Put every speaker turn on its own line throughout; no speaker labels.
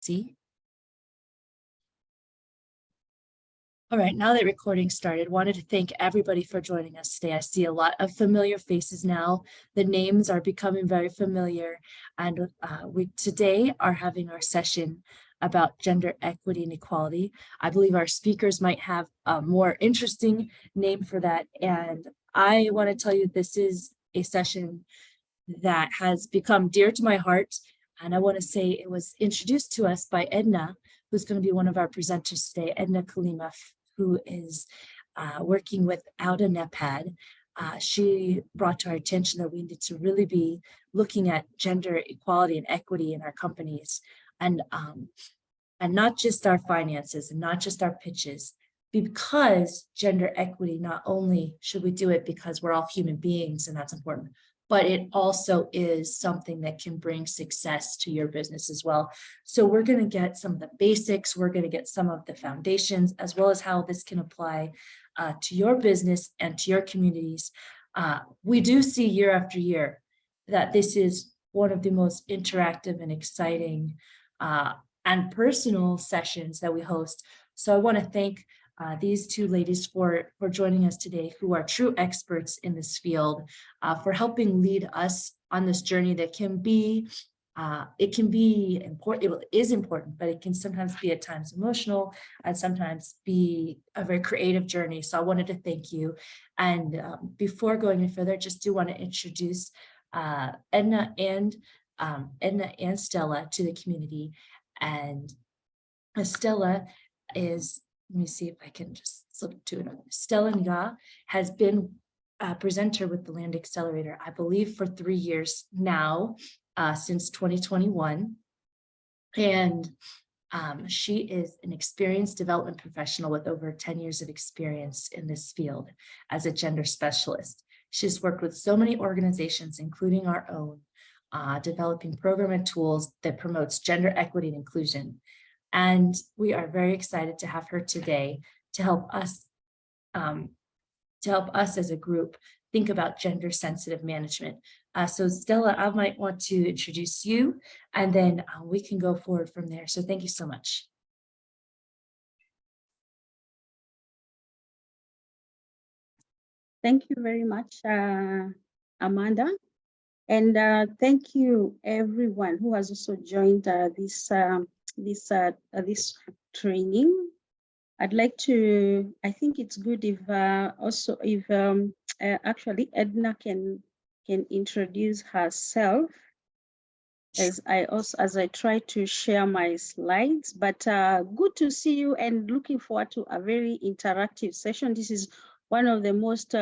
See? All right, now that recording started, wanted to thank everybody for joining us today. I see a lot of familiar faces now. The names are becoming very familiar. And we today are having our session about gender equity and equality. I believe our speakers might have a more interesting name for that. And I want to tell you, this is a session that has become dear to my heart. And I want to say it was introduced to us by Edna, who's going to be one of our presenters today, Edna Kalima, who is working with AUDA-NEPAD. She brought to our attention that we need to really be looking at gender equality and equity in our companies, and not just our finances and not just our pitches, because gender equity, not only should we do it because we're all human beings and that's important, but it also is something that can bring success to your business as well. So we're going to get some of the basics, we're going to get some of the foundations, as well as how this can apply to your business and to your communities. We do see year after year that this is one of the most interactive and exciting and personal sessions that we host. So I want to thank these two ladies for joining us today, who are true experts in this field, for helping lead us on this journey that can be, it can be important, it is important, but it can sometimes be at times emotional and sometimes be a very creative journey. So I wanted to thank you. And before going any further, I just do want to introduce Edna and Stellah to the community. And Stellah is, let me see if I can just slip to it. Stellah Nyagah has been a presenter with the Land Accelerator, I believe, for 3 years now, since 2021. And she is an experienced development professional with over 10 years of experience in this field as a gender specialist. She's worked with so many organizations, including our own, developing program and tools that promotes gender equity and inclusion. And we are very excited to have her today to help us as a group think about gender sensitive management. So Stellah, I might want to introduce you, and then we can go forward from there. So thank you so much.
Thank you very much, Amanda. And thank you everyone who has also joined this training. I'd like to, I think it's good if actually Edna can introduce herself as I try to share my slides. But good to see you and looking forward to a very interactive session. This is one of the most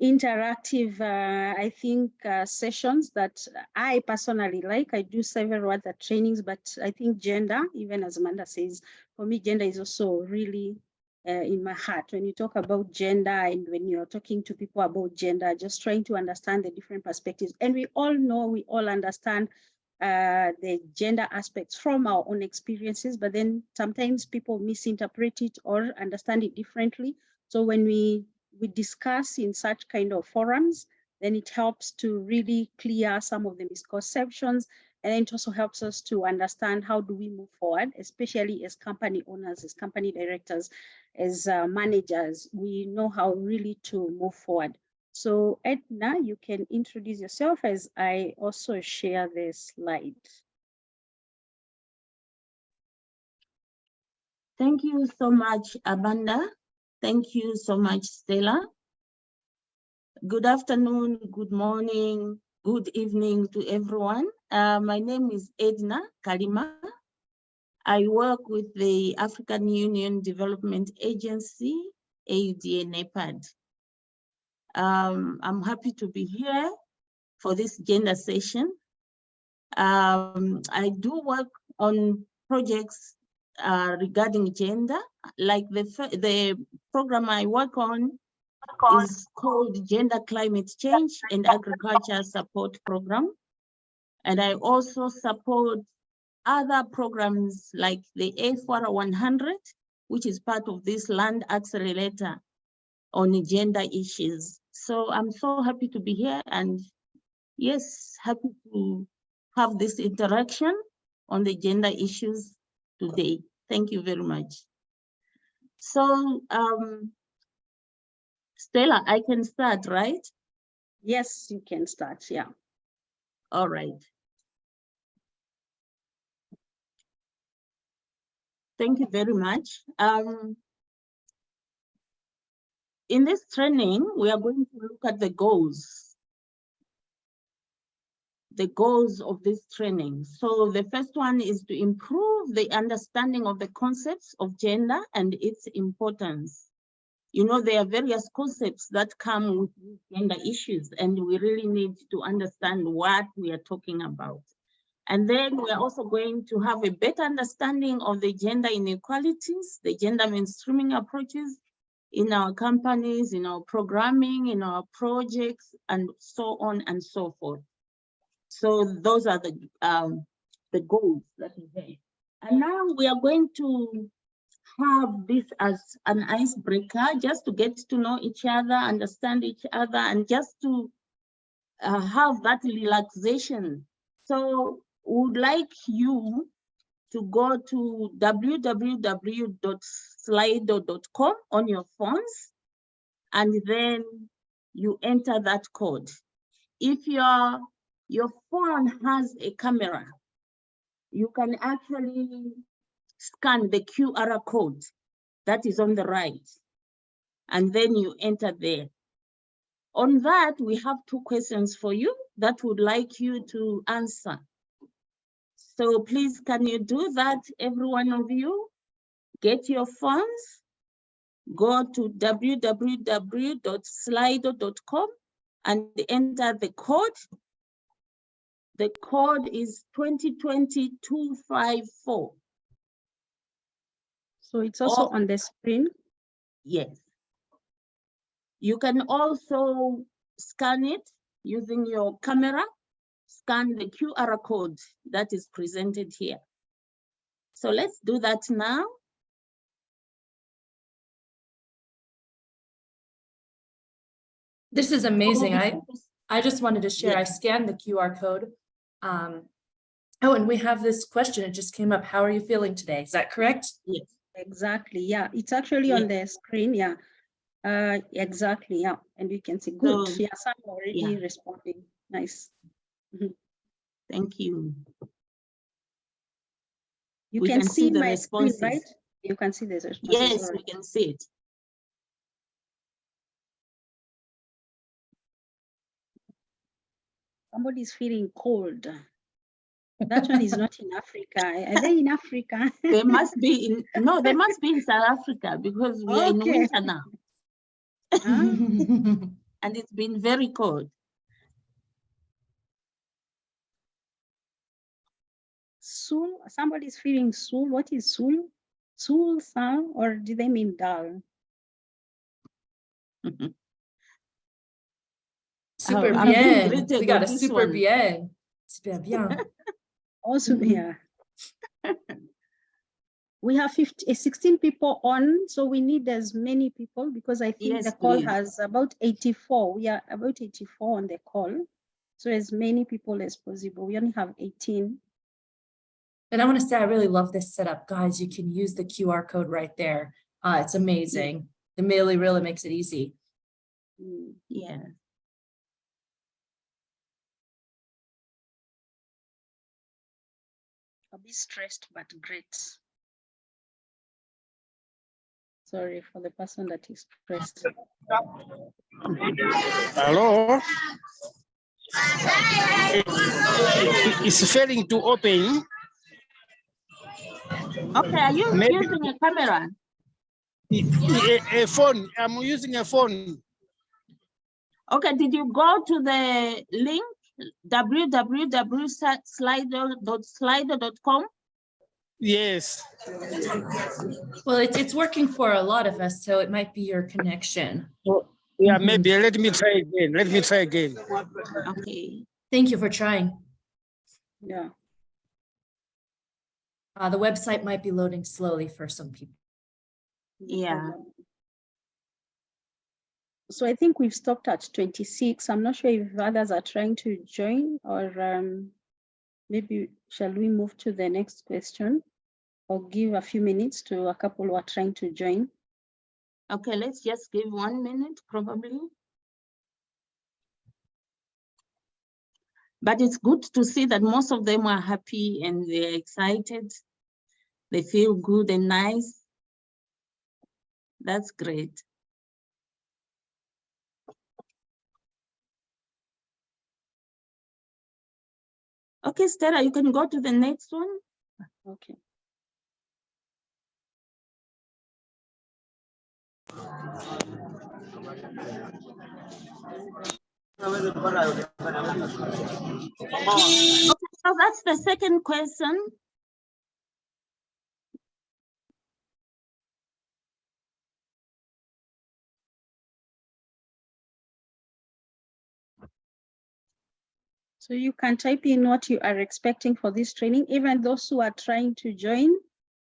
interactive, I think, sessions that I personally like. I do several other trainings, but I think gender, even as Amanda says, for me, gender is also really in my heart. When you talk about gender and when you're talking to people about gender, just trying to understand the different perspectives. And we all know, we all understand the gender aspects from our own experiences, but then sometimes people misinterpret it or understand it differently. So when we discuss in such kind of forums, then it helps to really clear some of the misconceptions, and it also helps us to understand how do we move forward, especially as company owners, as company directors, as managers. We know how really to move forward. So Edna, you can introduce yourself as I also share the slide.
Thank you so much, Amanda. Thank you so much, Stellah. Good afternoon, good morning, good evening to everyone. My name is Edna Kalima. I work with the African Union Development Agency, AUDA-NEPAD. I'm happy to be here for this gender session. I do work on projects regarding gender, like the program I work on is called Gender Climate Change and Agriculture Support Program. And I also support other programs like the A4 100, which is part of this Land Accelerator on gender issues. So I'm so happy to be here, and yes, happy to have this interaction on the gender issues today. Thank you very much. So, Stellah, I can start, right?
Yes, you can start, yeah.
All right. Thank you very much. In this training, we are going to look at the goals of this training. So the first one is to improve the understanding of the concepts of gender and its importance. You know, there are various concepts that come with gender issues, and we really need to understand what we are talking about. And then we're also going to have a better understanding of the gender inequalities, the gender mainstreaming approaches in our companies, in our programming, in our projects, and so on and so forth. So those are the goals that we have. And now we are going to have this as an icebreaker, just to get to know each other, understand each other, and just to have that relaxation. So we would like you to go to www.slido.com on your phones, and then you enter that code. If your phone has a camera, you can actually scan the QR code that is on the right, and then you enter there. On that, we have 2 questions for you that would like you to answer. So please, can you do that, every one of you? Get your phones, go to www.slido.com and enter the code. The code is 2020-254.
So it's also on the screen?
Yes. You can also scan it using your camera, scan the QR code that is presented here. So let's do that now.
This is amazing. I just wanted to share, I
Yes.
scanned the QR code. Oh, and we have this question, it just came up. How are you feeling today? Is that correct?
Yes.
Exactly, yeah. It's actually on the screen, yeah. Exactly, yeah. And you can see, good.
So,
Yeah, some already responding. Nice.
Thank you.
You
We
can see
the
my screen,
responses.
right? You can see the responses.
Yes,
All
we
right.
can see it.
Somebody's feeling cold. That one is not in Africa. Are they in Africa?
They must be in, no, they must be in South Africa, because we are in winter now. And it's been very cold.
Sul, somebody's feeling sul. What is sul? Sul, sal, or do they mean dal?
Super
I'm being
bien.
greeted
We got
on
a
this
super
one.
bien. Super bien.
Also, yeah. We have 16 people on, so we need as many people, because I think the call has about 84. We are about 84 on the call. So as many people as possible. We only have 18.
And I want to say, I really love this setup, guys. You can use the QR code right there. It's amazing. It really makes it easy.
Yeah.
I'll be stressed, but great. Sorry for the person that is stressed.
Hello? It's failing to open.
Okay, are you using a camera?
A phone. I'm using a phone.
Okay, did you go to the link www.slido.com?
Yes.
Well, it's working for a lot of us, so it might be your connection.
Well, yeah, maybe. Let me try again.
Okay.
Thank you for trying.
Yeah.
The website might be loading slowly for some people.
Yeah.
So I think we've stopped at 26. I'm not sure if others are trying to join, or maybe shall we move to the next question? or give a few minutes to a couple who are trying to join.
Okay, let's just give 1 minute probably. But it's good to see that most of them are happy and they're excited. They feel good and nice. That's great. Okay, Stellah, you can go to the next one.
Okay.
Okay, so that's the second question.
So you can type in what you are expecting for this training, even those who are trying to join.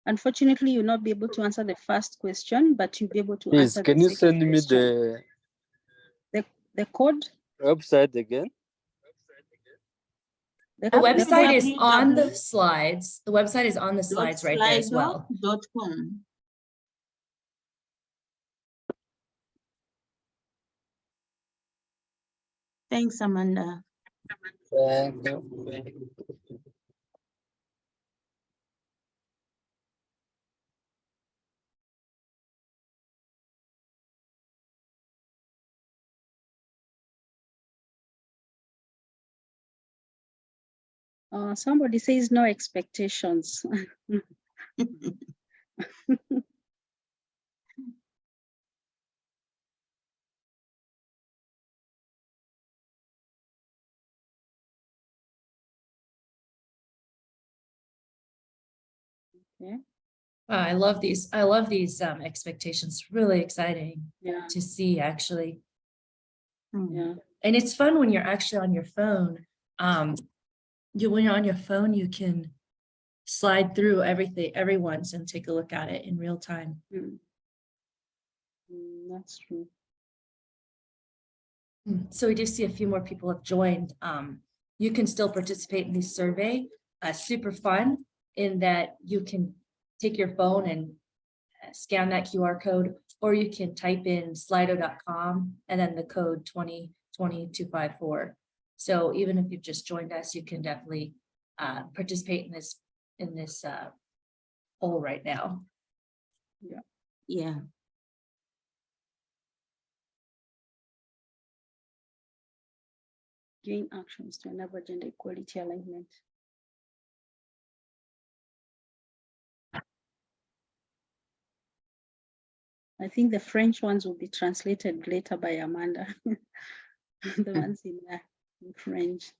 Unfortunately, you'll not be able to answer the first question, but you'll be able to
Please,
answer
can
the
you
second
send me
question. The code?
website again?
The website is on the
www.
slides. The website is on the slides right there as well.
Slido.com. Thanks, Amanda.
Thank you.
Somebody says no expectations. Okay.
I love these. I love these expectations. Really exciting
Yeah.
to see, actually.
Yeah.
And it's fun when you're actually on your phone. When you're on your phone, you can slide through everyone's and take a look at it in real time.
That's true.
So we do see a few more people have joined. You can still participate in this survey. Super fun in that you can take your phone and scan that QR code, or you can type in slido.com and then the code 2020-254. So even if you've just joined us, you can definitely participate in this poll right now.
Yeah.
Yeah.
Gain actions to enable gender equality alignment. I think the French ones will be translated later by Amanda. The ones in French.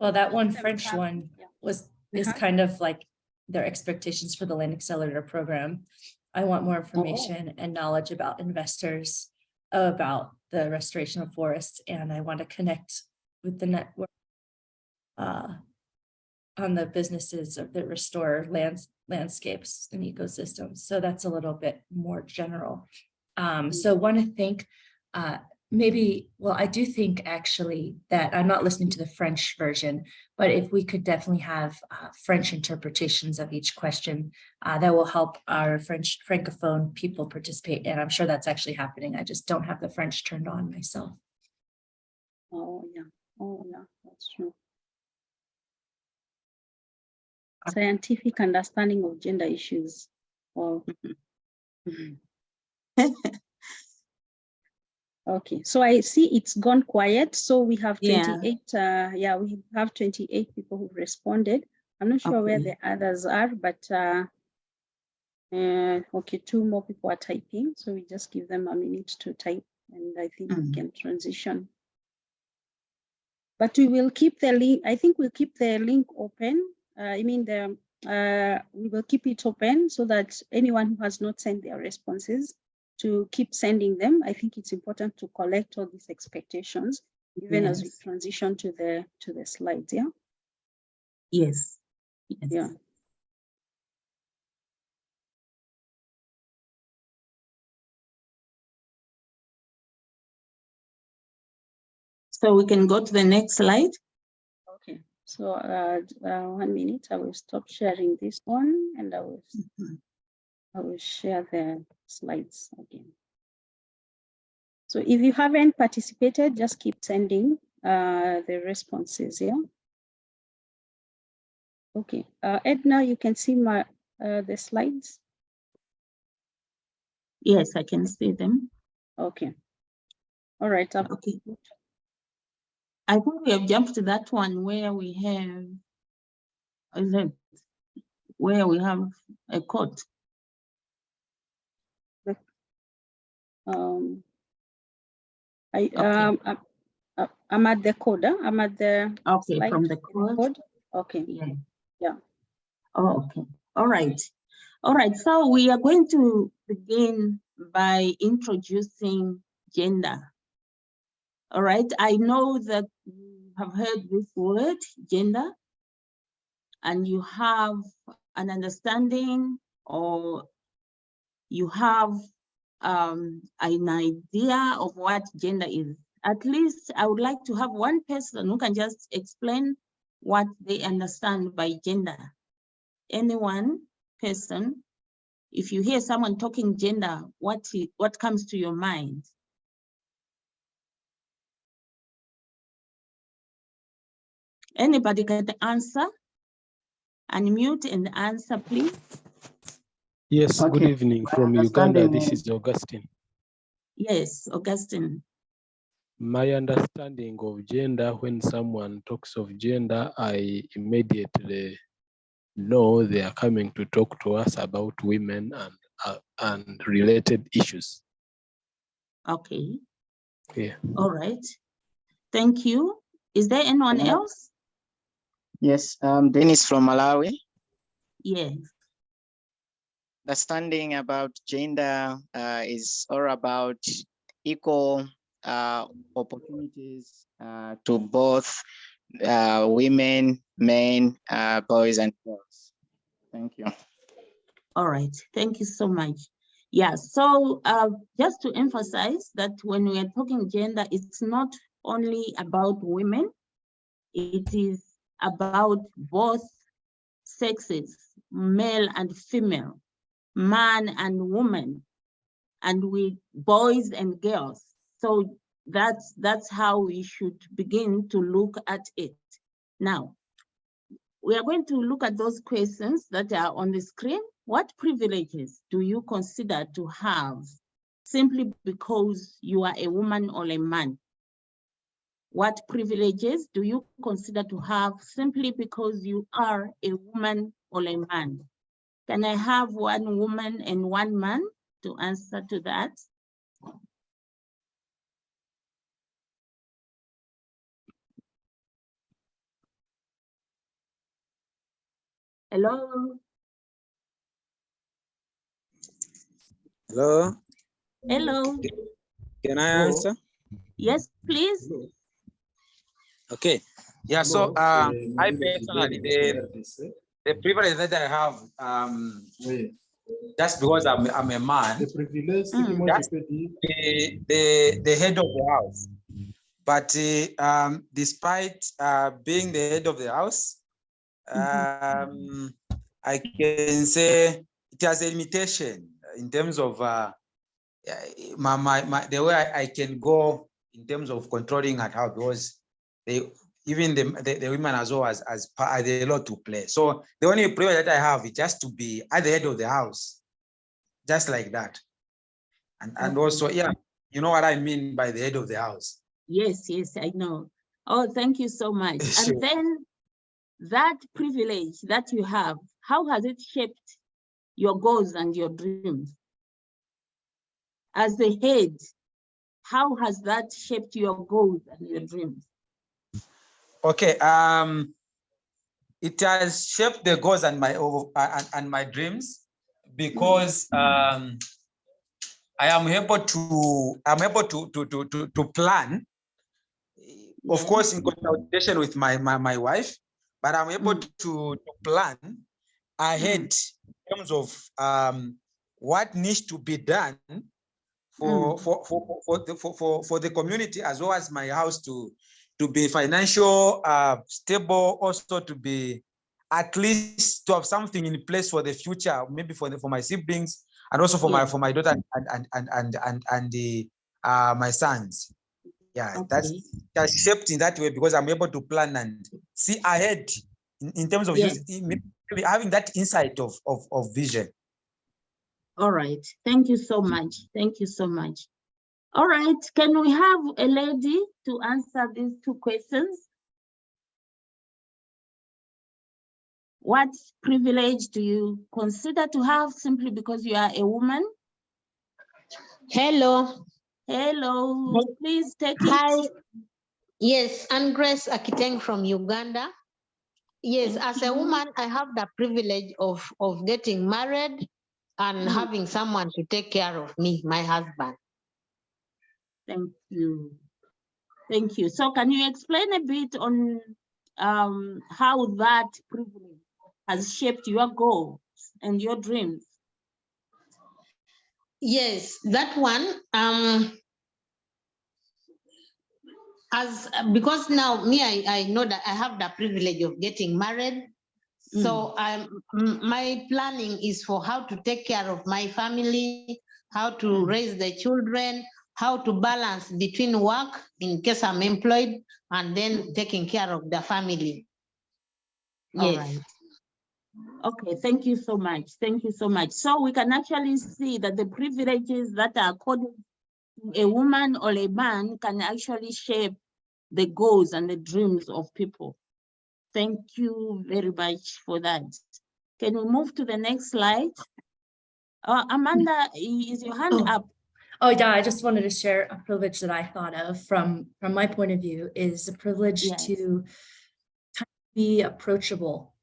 Well, that one French one is
Uh-huh.
kind of like their expectations for the Land Accelerator program. I want more information and knowledge about investors, about the restoration of forests, and I want to connect with the network on the businesses that restore landscapes and ecosystems. So that's a little bit more general. So want to think I do think actually that I'm not listening to the French version, but if we could definitely have French interpretations of each question, that will help our Francophone people participate. And I'm sure that's actually happening. I just don't have the French turned on myself.
Oh yeah, that's true. Scientific understanding of gender issues. Wow. Okay, so I see it's gone quiet. So we have 28. We have 28 people who've responded. I'm not sure where the others are, but okay, 2 more people are typing. So we just give them a minute to type, and I think we can transition. But we will keep the link. I think we'll keep the link open. We will keep it open so that anyone who has not sent their responses to keep sending them. I think it's important to collect all these expectations, even as we transition to the slides. Yeah.
Yes.
Yeah.
So we can go to the next slide.
Okay, so 1 minute, I will stop sharing this one and I will share the slides again. So if you haven't participated, just keep sending the responses, yeah? Okay, Edna, you can see my the slides?
Yes, I can see them.
Okay. All right.
Okay. I think we have jumped to that one where we have, where we have a quote.
I'm at the code. I'm at the slide
from the code.
Okay. Yeah.
Oh, okay. All right. All right. So we are going to begin by introducing gender. All right. I know that you have heard this word, gender, and you have an understanding or you have an idea of what gender is. At least I would like to have one person who can just explain what they understand by gender. Anyone person, if you hear someone talking gender, what comes to your mind? Anybody can answer? Unmute and answer, please.
Yes,
Okay.
good evening from Uganda. This is Augustine.
Yes, Augustine.
My understanding of gender, when someone talks of gender, I immediately know they are coming to talk to us about women and related issues.
Okay.
Yeah.
All right. Thank you. Is there anyone else?
Yes, Dennis from Malawi.
Yes.
Understanding about gender is all about equal opportunities to both women, men, boys, and girls. Thank you.
All right. Thank you so much. Yeah. So just to emphasize that when we are talking gender, it's not only about women. It is about both sexes, male and female, man and woman, and with boys and girls. So that's how we should begin to look at it. Now, we are going to look at those questions that are on the screen. What privileges do you consider to have simply because you are a woman or a man? What privileges do you consider to have simply because you are a woman or a man? Can I have one woman and one man to answer to that? Hello?
Hello?
Hello?
Can I answer?
Yes, please.
Okay. Yeah, so I personally, the privilege that I have, just because I'm a man, just the head of the house. But despite being the head of the house, I can say it has a limitation in terms of the way I can go in terms of controlling at house, because even the women as well as a lot to play. So the only privilege that I have is just to be at the head of the house, just like that. And also, yeah, you know what I mean by the head of the house.
Yes, I know. Oh, thank you so much.
Sure.
And then that privilege that you have, how has it shaped your goals and your dreams? As the head, how has that shaped your goals and your dreams?
Okay, it has shaped the goals and my dreams, because I am able to plan, of course, in consultation with my wife, but I'm able to plan ahead in terms of what needs to be done for the community as well as my house to be financial stable, also to be at least to have something in place for the future, maybe for my siblings and also for my daughter and my sons. Yeah, that's shaped in that way because I'm able to plan and see ahead in terms of maybe having that insight of vision.
All right. Thank you so much. Thank you so much. All right. Can we have a lady to answer these two questions? What privilege do you consider to have simply because you are a woman?
Hello.
Hello. Please take it.
Hi. Yes, I'm Grace Akiteng from Uganda. Yes, as a woman, I have the privilege of getting married and having someone to take care of me, my husband.
Thank you. Thank you. So can you explain a bit on how that privilege has shaped your goals and your dreams?
Yes, that one, because now I know that I have the privilege of getting married. So my planning is for how to take care of my family, how to raise the children, how to balance between work in case I'm employed and then taking care of the family. Yes.
All right. Okay, thank you so much. Thank you so much. So we can actually see that the privileges that are accorded to a woman or a man can actually shape the goals and the dreams of people. Thank you very much for that. Can we move to the next slide? Amanda, is your hand up?
Oh yeah, I just wanted to share a privilege that I thought of from my point of view is a privilege to kind of be approachable.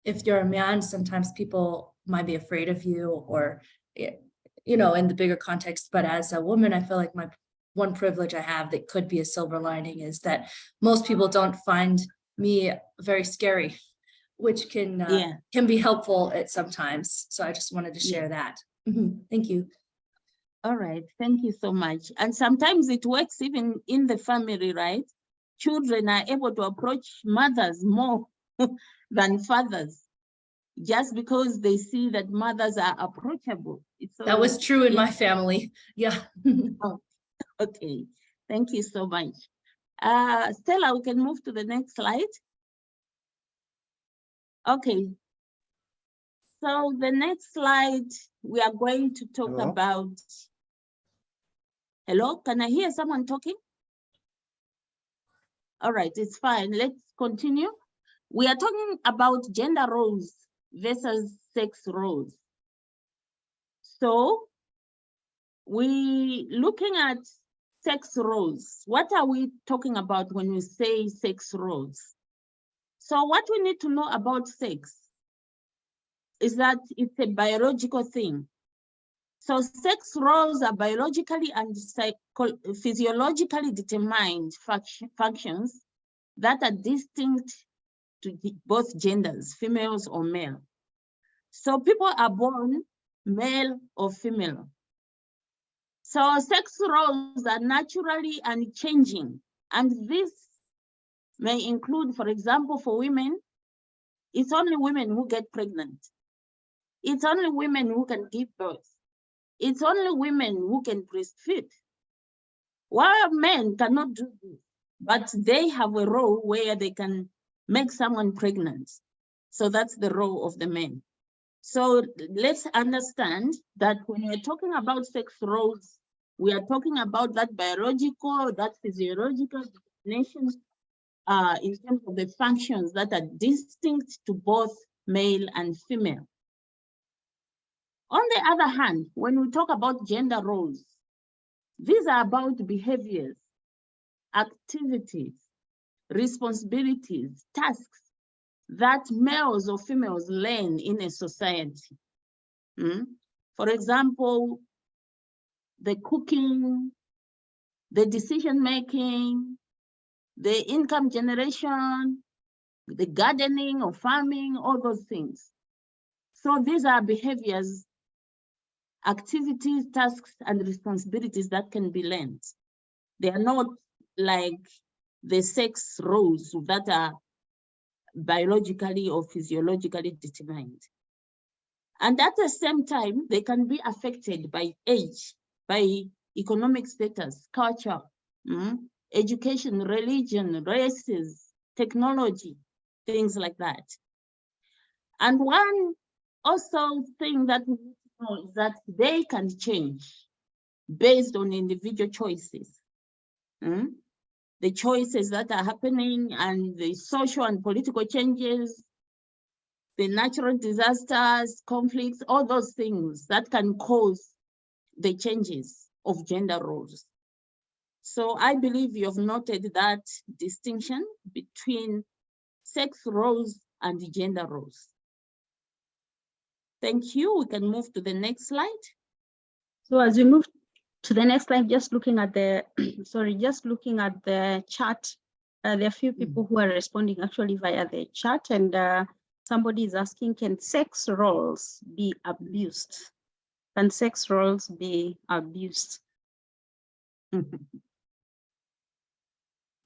If you're a man, sometimes people might be afraid of you or, you know, in the bigger context, but as a woman, I feel like my one privilege I have that could be a silver lining is that most people don't find me very scary, which can be helpful at sometimes. So I just wanted to share that. Thank you.
All right, thank you so much. And sometimes it works even in the family, right? Children are able to approach mothers more than fathers, just because they see that mothers are approachable.
That was true in my family. Yeah.
Oh, okay, thank you so much. Stellah, we can move to the next slide. Okay. So the next slide, we are going to talk about. Hello, can I hear someone talking? All right, it's fine. Let's continue. We are talking about gender roles versus sex roles. So we looking at sex roles. What are we talking about when we say sex roles? So what we need to know about sex is that it's a biological thing. So sex roles are biologically and physiologically determined functions that are distinct to both genders, females or male. So people are born male or female. So sex roles are naturally unchanging, and this may include, for example, for women, it's only women who get pregnant. It's only women who can give birth. It's only women who can breastfeed. While men cannot do this, but they have a role where they can make someone pregnant. So that's the role of the men. So let's understand that when we're talking about sex roles, we are talking about that biological, that physiological definition in terms of the functions that are distinct to both male and female. On the other hand, when we talk about gender roles, these are about behaviors, activities, responsibilities, tasks that males or females learn in a society. For example, the cooking, the decision-making, the income generation, the gardening or farming, all those things. So these are behaviors activities, tasks, and responsibilities that can be learned. They are not like the sex roles that are biologically or physiologically determined. And at the same time, they can be affected by age, by economic status, culture, education, religion, races, technology, things like that. And one also thing that we need to know is that they can change based on individual choices. The choices that are happening and the social and political changes, the natural disasters, conflicts, all those things that can cause the changes of gender roles. So I believe you have noted that distinction between sex roles and gender roles. Thank you. We can move to the next slide.
So as we move to the next slide, just looking at the, just looking at the chat, there are a few people who are responding actually via the chat, and somebody is asking, can sex roles be abused? Can sex roles be abused?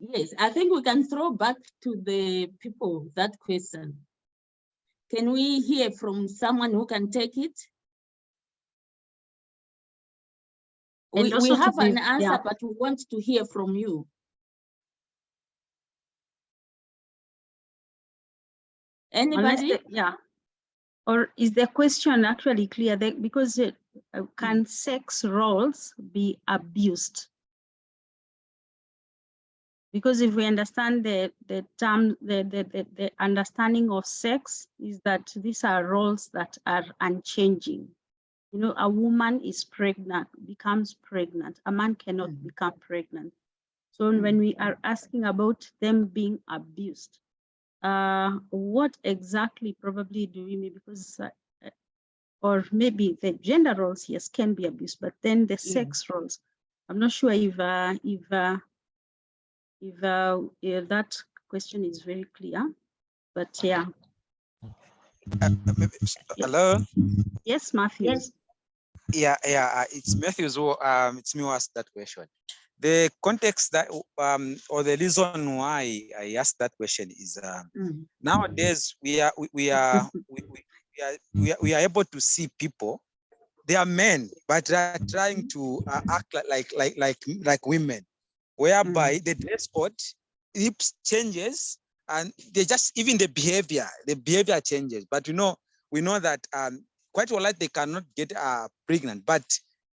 Yes, I think we can throw back to the people that question. Can we hear from someone who can take it? We have an answer, but we want to hear from you. Anybody?
Or is the question actually clear? Because can sex roles be abused? Because if we understand the term, the understanding of sex is that these are roles that are unchanging. You know, a woman is pregnant, becomes pregnant. A man cannot become pregnant. So when we are asking about them being abused, what exactly probably do we mean? Because, or maybe the gender roles, yes, can be abused, but then the sex roles, I'm not sure if that question is very clear, but yeah.
Hello?
Yes, Matthews.
Yes. Yeah, it's Matthews who, it's me who asked that question. The context that, or the reason why I asked that question is nowadays we are able to see people. They are men, but they are trying to act like women, whereby the dress code changes, and they just even the behavior changes. But we know that quite all right, they cannot get pregnant. But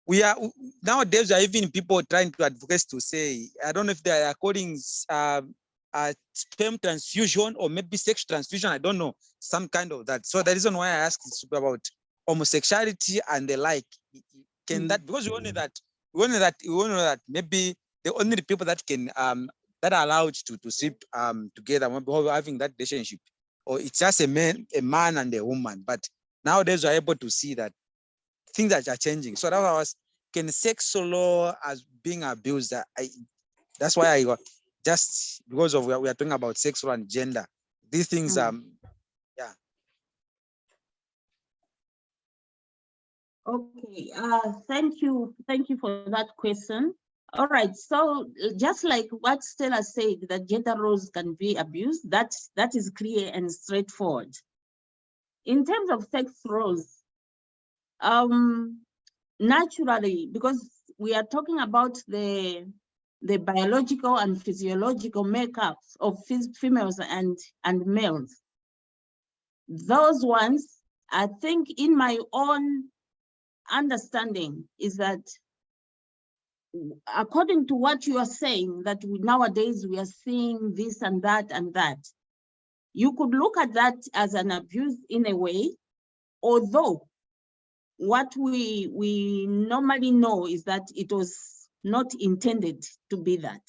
we are nowadays there are even people trying to advocate to say, I don't know if they are calling sperm transfusion or maybe sex transfusion. I don't know, some kind of that. So the reason why I asked is about homosexuality and the like. Can that, because we know that maybe the only people that can that are allowed to sleep together, maybe having that relationship, or it's just a man and a woman. But nowadays we're able to see that things that are changing. So that was, can sex law as being abused? That's why I got, just because of we are talking about sexual and gender. These things yeah.
Okay, thank you for that question. All right, so just like what Stellah said, that gender roles can be abused, that is clear and straightforward. In terms of sex roles, naturally, because we are talking about the biological and physiological makeups of females and males, those ones, I think in my own understanding is that according to what you are saying, that nowadays we are seeing this and that and that, you could look at that as an abuse in a way, although what we normally know is that it was not intended to be that.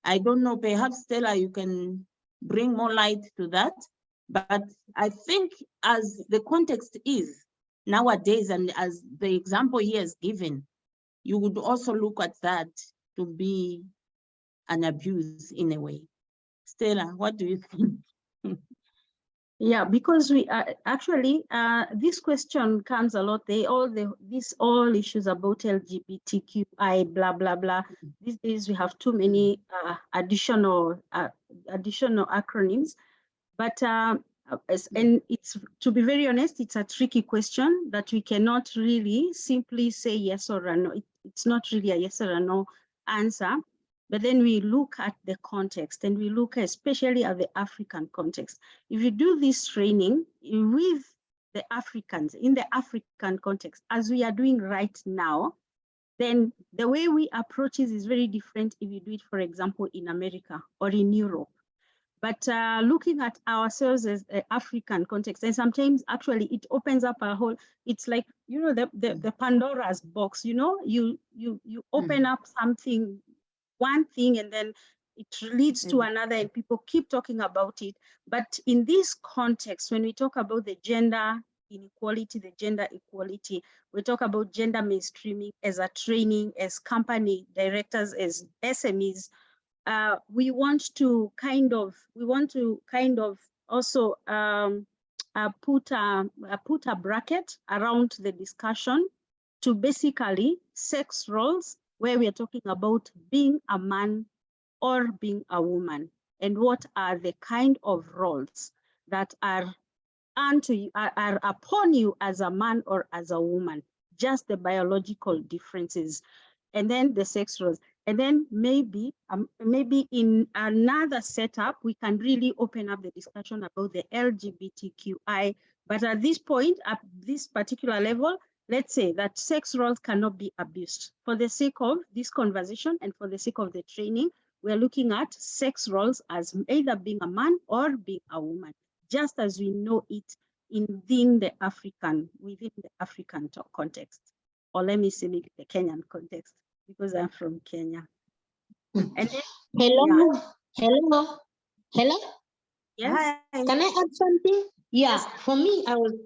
I don't know, perhaps Stellah, you can bring more light to that, but I think as the context is nowadays, and as the example here is given, you would also look at that to be an abuse in a way. Stellah, what do you think?
Yeah, because we actually this question comes a lot. These all issues about LGBTQI blah blah blah. These days we have too many additional acronyms, but and it's, to be very honest, it's a tricky question that we cannot really simply say yes or a no. It's not really a yes or a no answer. But then we look at the context, and we look especially at the African context. If you do this training with the Africans, in the African context, as we are doing right now, then the way we approach it is very different if you do it, for example, in America or in Europe. But looking at ourselves as an African context, and sometimes actually it opens up a whole, it's like, you know, the Pandora's box, you know, you open up something, one thing, and then it leads to another, and people keep talking about it. But in this context, when we talk about the gender inequality, the gender equality, we talk about gender mainstreaming as a training, as company directors, as SMEs. We want to kind of also put a bracket around the discussion to basically sex roles, where we are talking about being a man or being a woman, and what are the kind of roles that are upon you as a man or as a woman, just the biological differences, and then the sex roles. And then maybe in another setup, we can really open up the discussion about the LGBTQI. But at this point, at this particular level, let's say that sex roles cannot be abused. For the sake of this conversation and for the sake of the training, we're looking at sex roles as either being a man or being a woman, just as we know it within the African context. Or let me say maybe the Kenyan context, because I'm from Kenya. And then,
Hello, hello, hello.
yes.
Can I add something? Yeah,
Yes.
for me,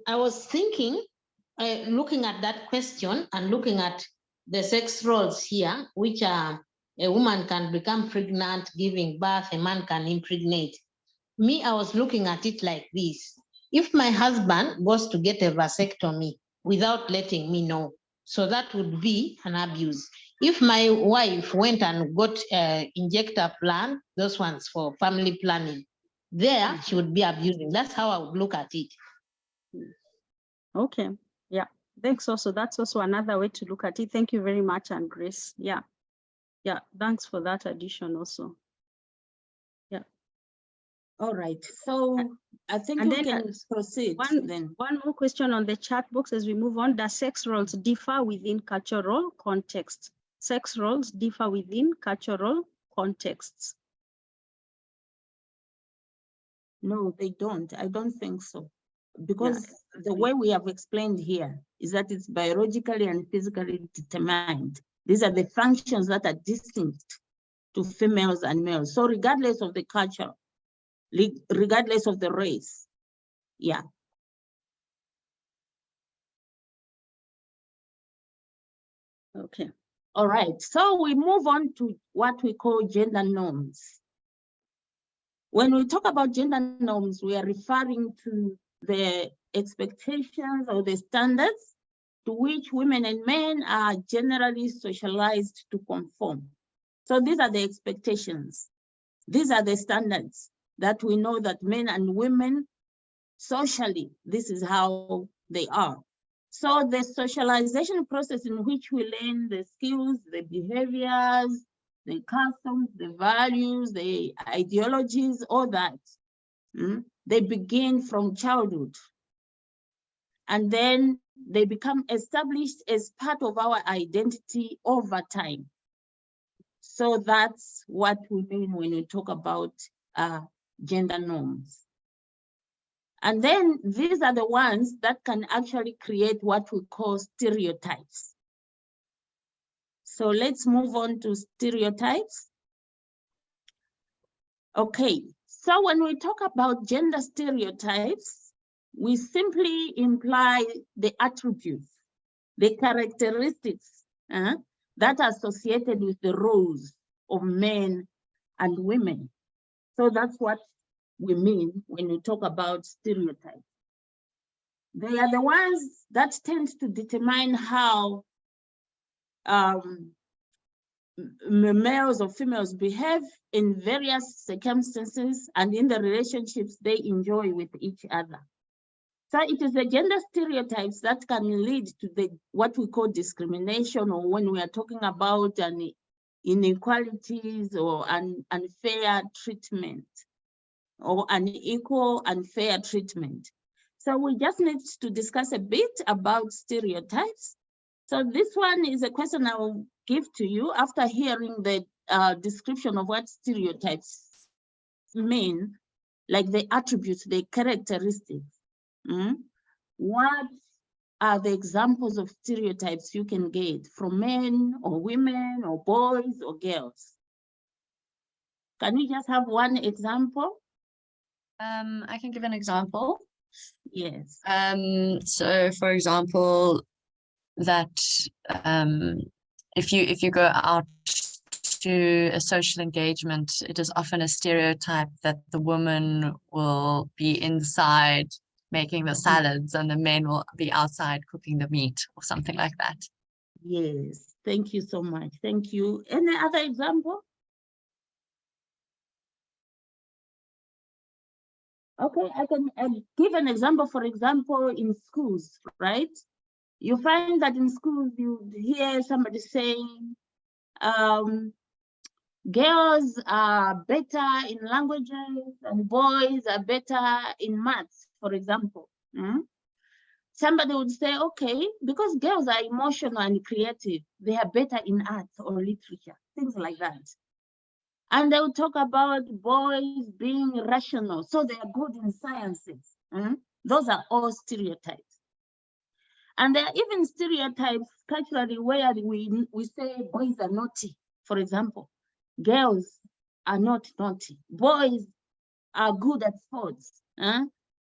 I was thinking, looking at that question and looking at the sex roles here, which are a woman can become pregnant, giving birth, a man can impregnate. Me, I was looking at it like this. If my husband goes to get a vasectomy without letting me know, so that would be an abuse. If my wife went and got injector plan, those ones for family planning, there she would be abusing. That's how I would look at it.
Okay, yeah, thanks. Also, that's also another way to look at it. Thank you very much, and Grace. Yeah, thanks for that addition also. Yeah.
All right, so I think
And
we
then
can proceed then.
One more question on the chat box as we move on. Does sex roles differ within cultural context? Sex roles differ within cultural contexts?
No, they don't. I don't think so. Because the way we have explained here is that it's biologically and physically determined. These are the functions that are distinct to females and males. So regardless of the culture, regardless of the race, yeah.
Okay.
All right, so we move on to what we call gender norms. When we talk about gender norms, we are referring to the expectations or the standards to which women and men are generally socialized to conform. So these are the expectations. These are the standards that we know that men and women socially, this is how they are. So the socialization process in which we learn the skills, the behaviors, the customs, the values, the ideologies, all that, they begin from childhood. And then they become established as part of our identity over time. So that's what we mean when we talk about gender norms. And then these are the ones that can actually create what we call stereotypes. So let's move on to stereotypes. Okay, so when we talk about gender stereotypes, we simply imply the attributes, the characteristics that are associated with the roles of men and women. So that's what we mean when we talk about stereotypes. They are the ones that tend to determine how males or females behave in various circumstances and in the relationships they enjoy with each other. So it is the gender stereotypes that can lead to what we call discrimination, or when we are talking about inequalities or unfair treatment, or unequal unfair treatment. So we just need to discuss a bit about stereotypes. So this one is a question I will give to you after hearing the description of what stereotypes mean, like the attributes, the characteristics. What are the examples of stereotypes you can get from men or women or boys or girls? Can we just have one example?
I can give an example.
Yes.
So for example, that if you go out to a social engagement, it is often a stereotype that the woman will be inside making the salads and the men will be outside cooking the meat or something like that.
Yes, thank you so much. Thank you. Any other example? Okay, I can give an example, for example, in schools, right? You find that in schools, you hear somebody saying, girls are better in languages and boys are better in maths, for example. Somebody would say, okay, because girls are emotional and creative, they are better in arts or literature, things like that. And they will talk about boys being rational, so they are good in sciences. Those are all stereotypes. And there are even stereotypes culturally where we say boys are naughty, for example. Girls are not naughty. Boys are good at sports.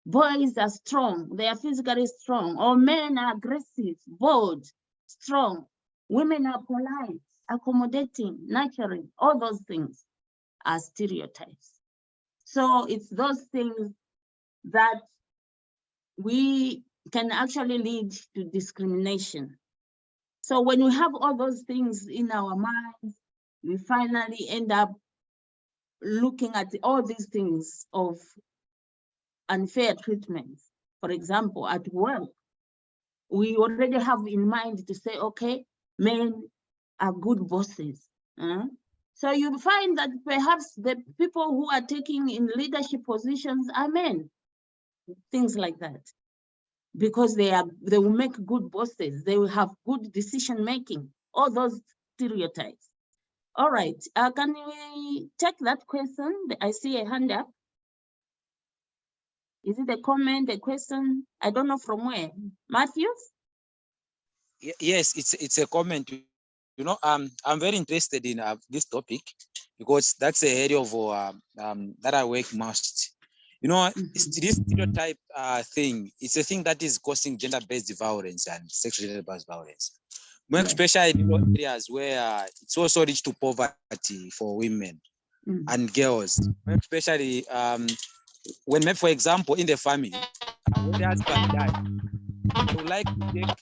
Boys are strong, they are physically strong. Or men are aggressive, bold, strong. Women are polite, accommodating, nurturing. All those things are stereotypes. So it's those things that we can actually lead to discrimination. So when we have all those things in our minds, we finally end up looking at all these things of unfair treatment. For example, at work, we already have in mind to say, okay, men are good bosses. So you'll find that perhaps the people who are taking in leadership positions are men, things like that. Because they will make good bosses, they will have good decision making, all those stereotypes. All right, can we take that question? I see a hand up. Is it a comment, a question? I don't know from where. Matthews?
Yes, it's a comment. You know, I'm very interested in this topic because that's the area of that I work most. You know, this stereotype thing, it's a thing that is causing gender-based violence and sexual-based violence. More especially in areas where it's also reached to poverty for women and girls. More especially when, for example, in the family, when the husband dies, they would like to take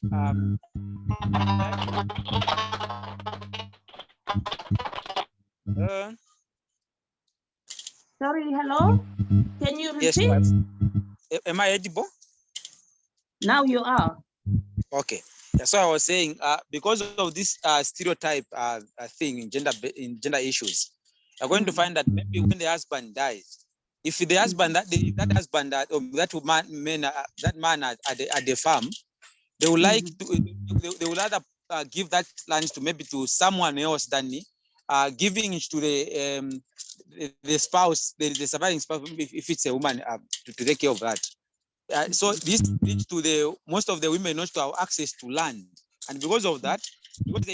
sorry, hello? Can you repeat?
Yes, am I audible?
Now you are.
Okay. So I was saying, because of this stereotype thing in gender issues, you're going to find that maybe when the husband dies, if the husband that man at the farm, they would like to, they would rather give that land to maybe to someone else than giving it to the spouse, the surviving spouse, if it's a woman, to take care of that. So this leads to most of the women not to have access to land, and because of that, because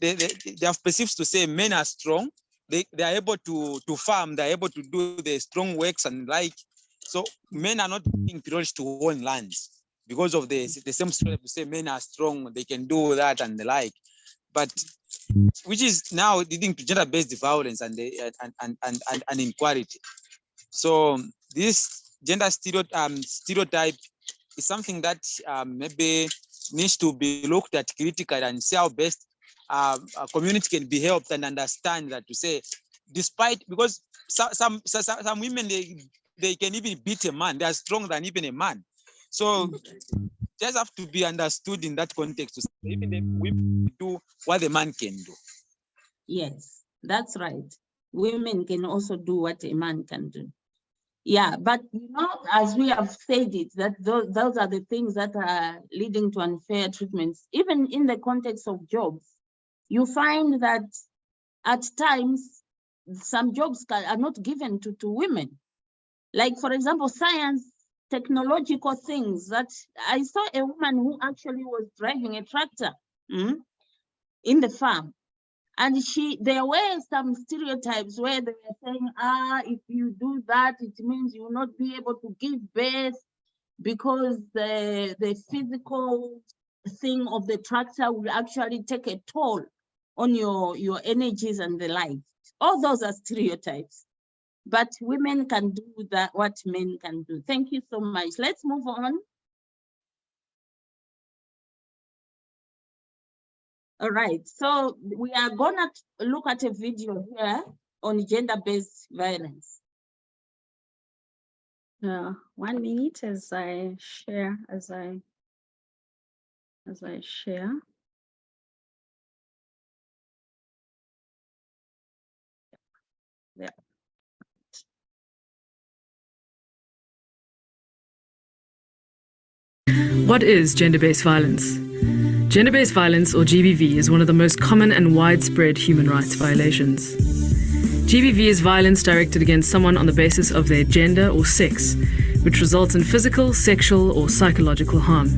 they have perceived to say men are strong, they are able to farm, they are able to do the strong works and like. So men are not being privileged to own lands because of the same story to say men are strong, they can do that and the like, but which is now leading to gender-based violence and inequality. So this gender stereotype is something that maybe needs to be looked at critically and see how best a community can be helped and understand that, to say, despite, because some women, they can even beat a man, they are stronger than even a man. So just have to be understood in that context, to say even the women do what the man can do.
Yes, that's right. Women can also do what a man can do. Yeah, but you know, as we have said it, that those are the things that are leading to unfair treatments. Even in the context of jobs, you find that at times some jobs are not given to women. Like, for example, science, technological things. That I saw a woman who actually was driving a tractor in the farm. And there were some stereotypes where they were saying, if you do that, it means you will not be able to give birth, because the physical thing of the tractor will actually take a toll on your energies and the like. All those are stereotypes. But women can do that, what men can do. Thank you so much. Let's move on. All right, so we are gonna look at a video here on gender-based violence.
1 minute as I share, share. Yeah.
What is gender-based violence? Gender-based violence, or GBV, is one of the most common and widespread human rights violations. GBV is violence directed against someone on the basis of their gender or sex, which results in physical, sexual, or psychological harm.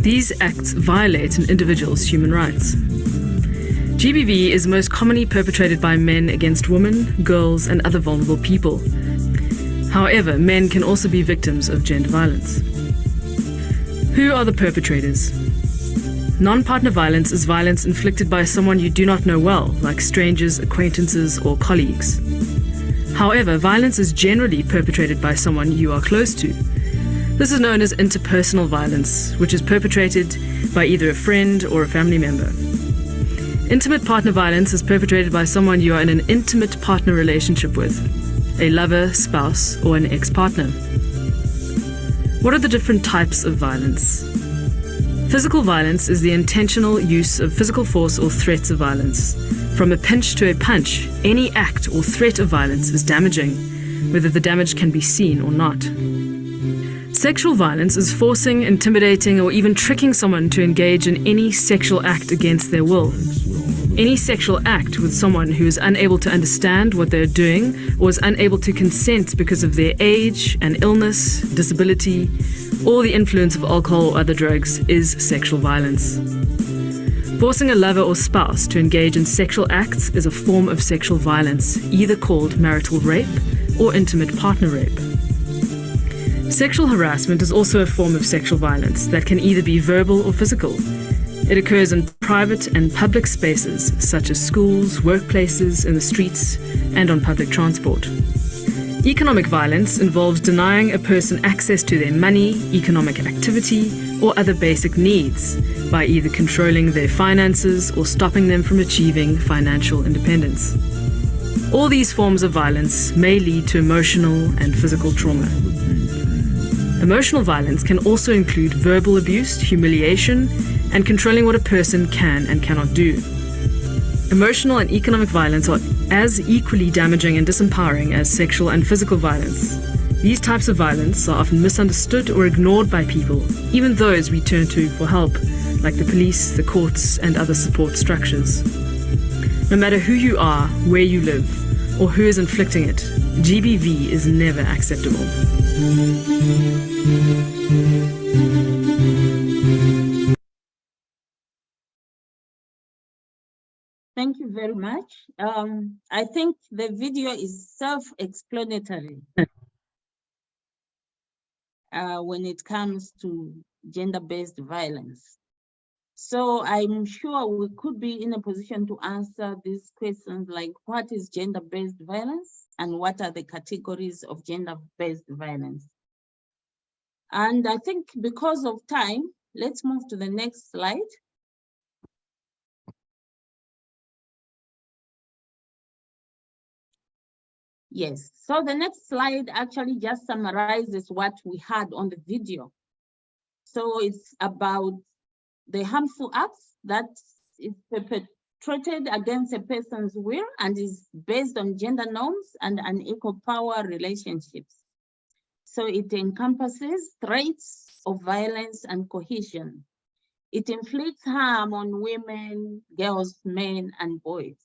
These acts violate an individual's human rights. GBV is most commonly perpetrated by men against women, girls, and other vulnerable people. However, men can also be victims of gender violence. Who are the perpetrators? Non-partner violence is violence inflicted by someone you do not know well, like strangers, acquaintances, or colleagues. However, violence is generally perpetrated by someone you are close to. This is known as interpersonal violence, which is perpetrated by either a friend or a family member. Intimate partner violence is perpetrated by someone you are in an intimate partner relationship with, a lover, spouse, or an ex-partner. What are the different types of violence? Physical violence is the intentional use of physical force or threats of violence. From a pinch to a punch, any act or threat of violence is damaging, whether the damage can be seen or not. Sexual violence is forcing, intimidating, or even tricking someone to engage in any sexual act against their will. Any sexual act with someone who is unable to understand what they're doing or is unable to consent because of their age, an illness, disability, or the influence of alcohol or other drugs is sexual violence. Forcing a lover or spouse to engage in sexual acts is a form of sexual violence, either called marital rape or intimate partner rape. Sexual harassment is also a form of sexual violence that can either be verbal or physical. It occurs in private and public spaces, such as schools, workplaces, in the streets, and on public transport. Economic violence involves denying a person access to their money, economic activity, or other basic needs by either controlling their finances or stopping them from achieving financial independence. All these forms of violence may lead to emotional and physical trauma. Emotional violence can also include verbal abuse, humiliation, and controlling what a person can and cannot do. Emotional and economic violence are as equally damaging and disempowering as sexual and physical violence. These types of violence are often misunderstood or ignored by people, even those we turn to for help, like the police, the courts, and other support structures. No matter who you are, where you live, or who is inflicting it, GBV is never acceptable.
Thank you very much. I think the video is self-explanatory when it comes to gender-based violence. So I'm sure we could be in a position to answer these questions like what is gender-based violence and what are the categories of gender-based violence? And I think because of time, let's move to the next slide. Yes, so the next slide actually just summarizes what we had on the video. So it's about the harmful acts that is perpetrated against a person's will and is based on gender norms and unequal power relationships. So it encompasses traits of violence and cohesion. It inflicts harm on women, girls, men, and boys.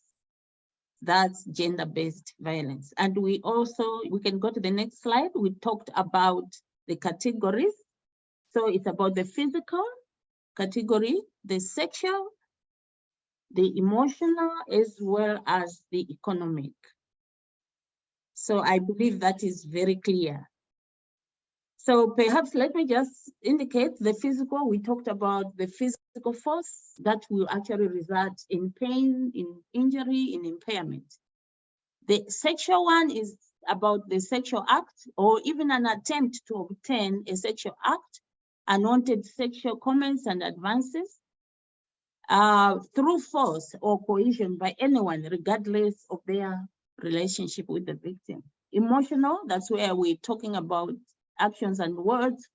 That's gender-based violence. And we can go to the next slide. We talked about the categories. So it's about the physical category, the sexual, the emotional, as well as the economic. So I believe that is very clear. So perhaps let me just indicate the physical. We talked about the physical force that will actually result in pain, in injury, in impairment. The sexual one is about the sexual act or even an attempt to obtain a sexual act, unwanted sexual comments and advances through force or coercion by anyone, regardless of their relationship with the victim. Emotional, that's where we're talking about actions and words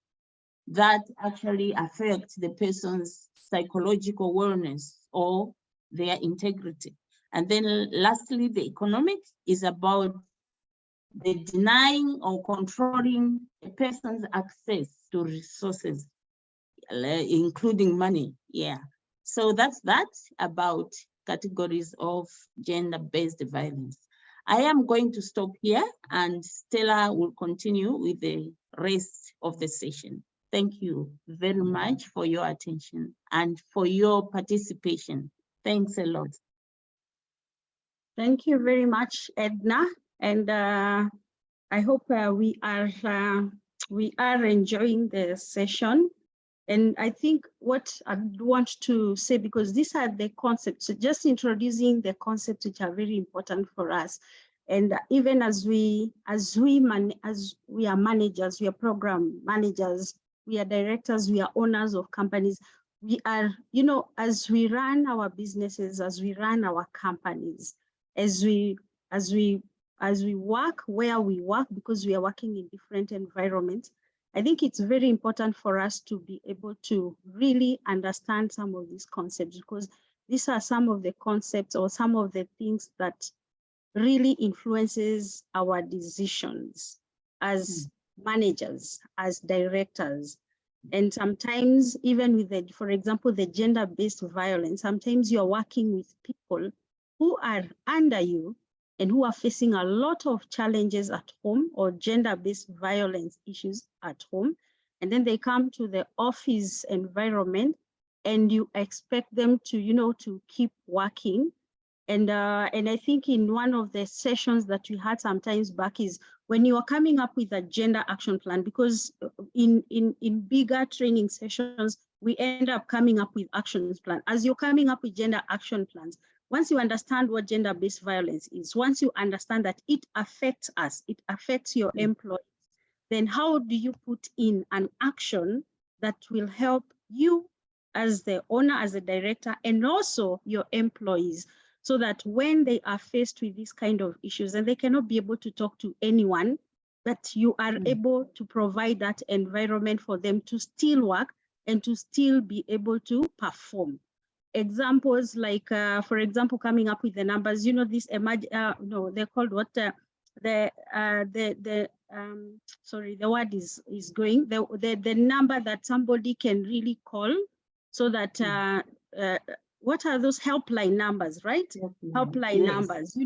that actually affect the person's psychological wellness or their integrity. And then lastly, the economic is about the denying or controlling a person's access to resources, including money. Yeah. So that's that about categories of gender-based violence. I am going to stop here and Stellah will continue with the rest of the session. Thank you very much for your attention and for your participation. Thanks a lot.
Thank you very much, Edna. And I hope we are enjoying the session. And I think what I want to say, because these are the concepts, so just introducing the concepts which are very important for us. And even as we are managers, we are program managers, we are directors, we are owners of companies, we are, as we run our businesses, as we run our companies, as we work where we work, because we are working in different environments, I think it's very important for us to be able to really understand some of these concepts, because these are some of the concepts or some of the things that really influences our decisions as managers, as directors. And sometimes even with for example, the gender-based violence, sometimes you're working with people who are under you and who are facing a lot of challenges at home or gender-based violence issues at home. And then they come to the office environment and you expect them to, to keep working. And I think in one of the sessions that we had sometimes back is when you are coming up with a gender action plan, because in bigger training sessions, we end up coming up with actions plan. As you're coming up with gender action plans, once you understand what gender-based violence is, once you understand that it affects us, it affects your employees, then how do you put in an action that will help you as the owner, as a director, and also your employees, so that when they are faced with these kind of issues and they cannot be able to talk to anyone, that you are able to provide that environment for them to still work and to still be able to perform. Examples like, for example, coming up with the numbers, this no, they're called what? Sorry, the word is going, the number that somebody can really call, so that what are those helpline numbers, right? Helpline numbers,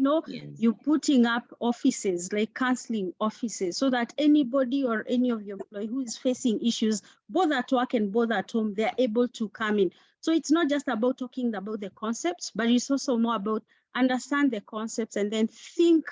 you're putting up offices, like counseling offices, so that anybody or any of your employee who is facing issues, both at work and both at home, they're able to come in. So it's not just about talking about the concepts, but it's also more about understand the concepts and then think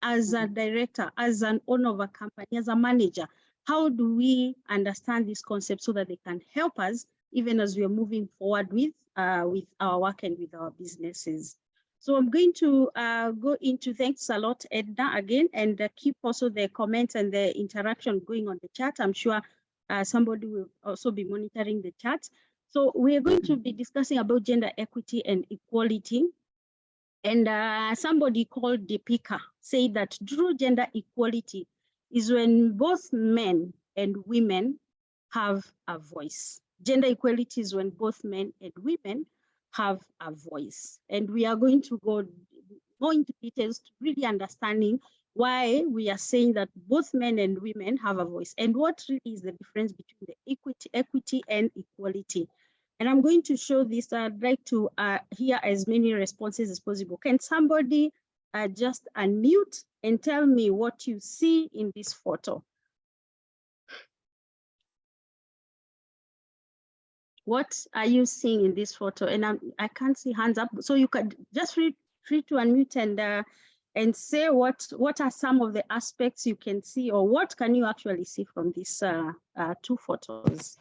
as a director, as an owner of a company, as a manager, how do we understand these concepts so that they can help us even as we are moving forward with our work and with our businesses. So I'm going to go into, thanks a lot, Edna, again, and keep also the comments and the interaction going on the chat. I'm sure somebody will also be monitoring the chat. So we are going to be discussing about gender equity and equality. And somebody called Deepika said that true gender equality is when both men and women have a voice. Gender equality is when both men and women have a voice. And we are going to go more into details to really understanding why we are saying that both men and women have a voice and what really is the difference between the equity and equality. And I'm going to show this. I'd like to hear as many responses as possible. Can somebody just unmute and tell me what you see in this photo? What are you seeing in this photo? And I can't see hands up, so you could just free to unmute and say what are some of the aspects you can see, or what can you actually see from these two photos?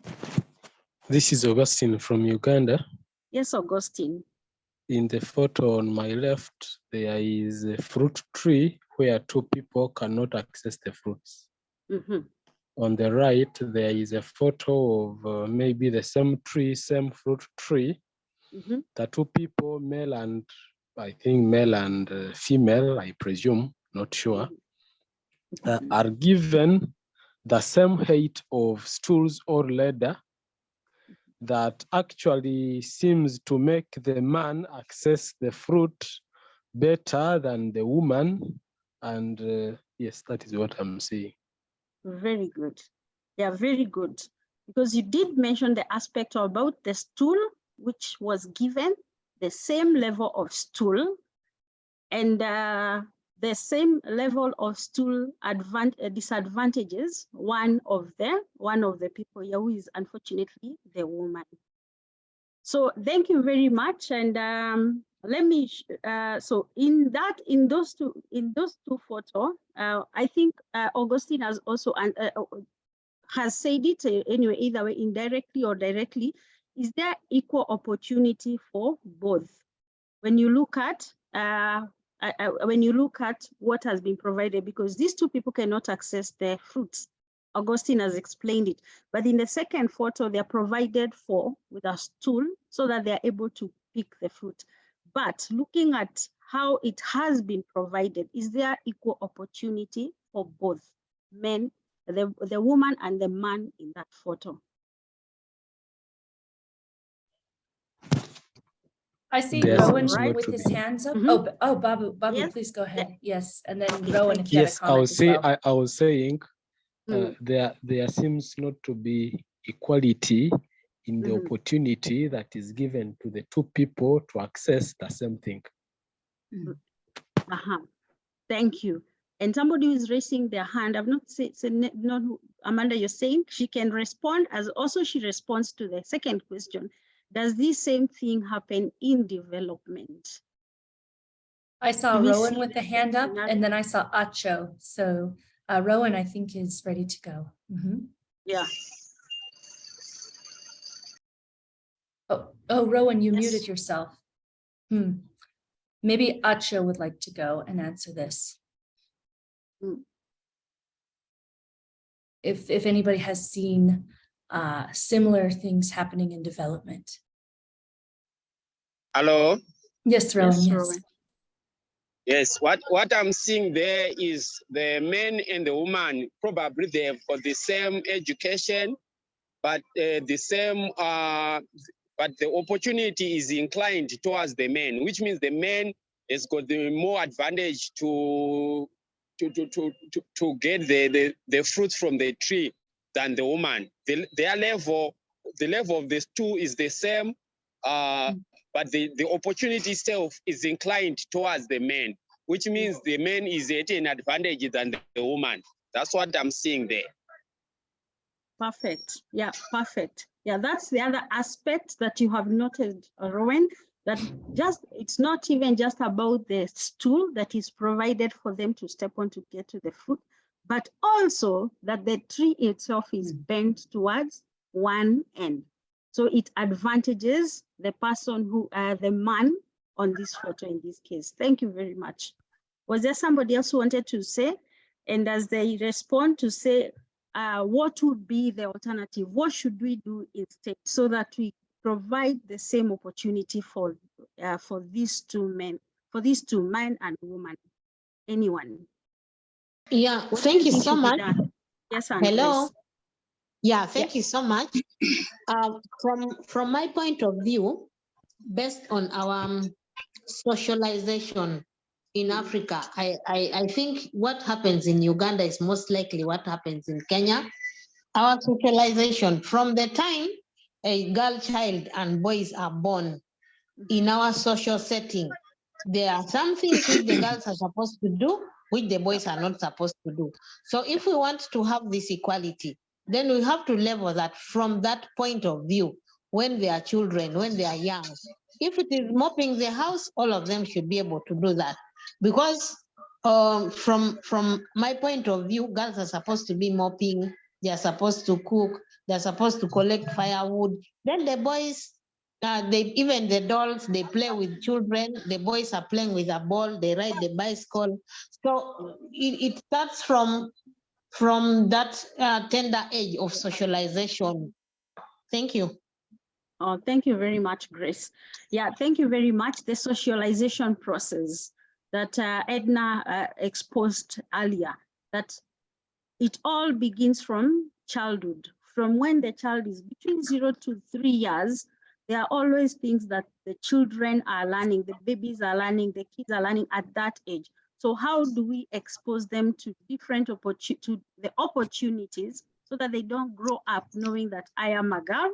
This is Augustine from Uganda.
Yes, Augustine.
In the photo on my left, there is a fruit tree where two people cannot access the fruits.
Mm-hmm.
On the right, there is a photo of maybe the same tree, same fruit tree.
Mm-hmm.
The two people, male and I think male and female, I presume, not sure, are given the same height of stools or ladder that actually seems to make the man access the fruit better than the woman. And yes, that is what I'm seeing.
Very good. Yeah, very good. Because you did mention the aspect about the stool, which was given the same level of stool, and the same level of stool disadvantages one of the people here, who is unfortunately the woman. So thank you very much. And let me so in those two photos, I think Augustine has also has said it anyway, either way, indirectly or directly. Is there equal opportunity for both? When you look at what has been provided, because these two people cannot access the fruits. Augustine has explained it, but in the second photo, they are provided for with a stool so that they are able to pick the fruit. But looking at how it has been provided, is there equal opportunity for both men, the woman and the man in that photo?
I see
There
Rowan
seems not
with
to
his
be.
hands up.
Mhm.
Babu,
Yes.
please go ahead. Yes, and then
Okay,
Rowan,
thank
if you have a
Yes,
comment as well.
I was saying
Mm.
there seems not to be equality in the
Mhm.
opportunity that is given to the two people to access the same thing.
Thank you. And somebody who is raising their hand, I've not said not who, Amanda, you're saying she can respond, as also she responds to the second question. Does this same thing happen in development?
I saw
Do we
Rowan
see
with the
the
hand
same
up,
scenario?
and then I saw Acho. So Rowan, I think, is ready to go. Mhm.
Yeah.
Oh, Rowan, you
Yes.
muted yourself. Maybe Acho would like to go and answer this. If anybody has seen similar things happening in development.
Hello.
Yes, Rowan, yes.
Rowan.
Yes, what I'm seeing there is the men and the woman, probably they've got the same education, but but the opportunity is inclined towards the men, which means the men has got the more advantage to get the fruits from the tree than the woman. The level of the two is the same, but the opportunity itself is inclined towards the men, which means the man is at an advantage than the woman. That's what I'm seeing there.
Perfect. Yeah, perfect. Yeah, that's the other aspect that you have noted, Rowan, that it's not even just about the stool that is provided for them to step on to get to the fruit, but also that the tree itself is bent towards one end. So it advantages the person who, the man on this photo in this case. Thank you very much. Was there somebody else who wanted to say? And as they respond to say, what would be the alternative? What should we do instead so that we provide the same opportunity for these two men, man and woman? Anyone?
Yeah,
What
thank
do
you
think
so
should be
much.
done? Yes, Aunt
Hello.
Grace.
Yeah, thank you so much. From my point of view, based on our socialization in Africa, I think what happens in Uganda is most likely what happens in Kenya. Our socialization from the time a girl child and boys are born in our social setting, there are some things which the girls are supposed to do, which the boys are not supposed to do. So if we want to have this equality, then we have to level that from that point of view, when they are children, when they are young. If it is mopping the house, all of them should be able to do that. Because from my point of view, girls are supposed to be mopping, they are supposed to cook, they're supposed to collect firewood. Then the boys, even the dolls, they play with children. The boys are playing with a ball, they ride the bicycle. So it starts from that tender age of socialization. Thank you.
Oh, thank you very much, Grace. Yeah, thank you very much. The socialization process that Edna exposed earlier, that it all begins from childhood. From when the child is between 0 to 3 years, there are always things that the children are learning, the babies are learning, the kids are learning at that age. So how do we expose them to different opportunities so that they don't grow up knowing that I am a girl,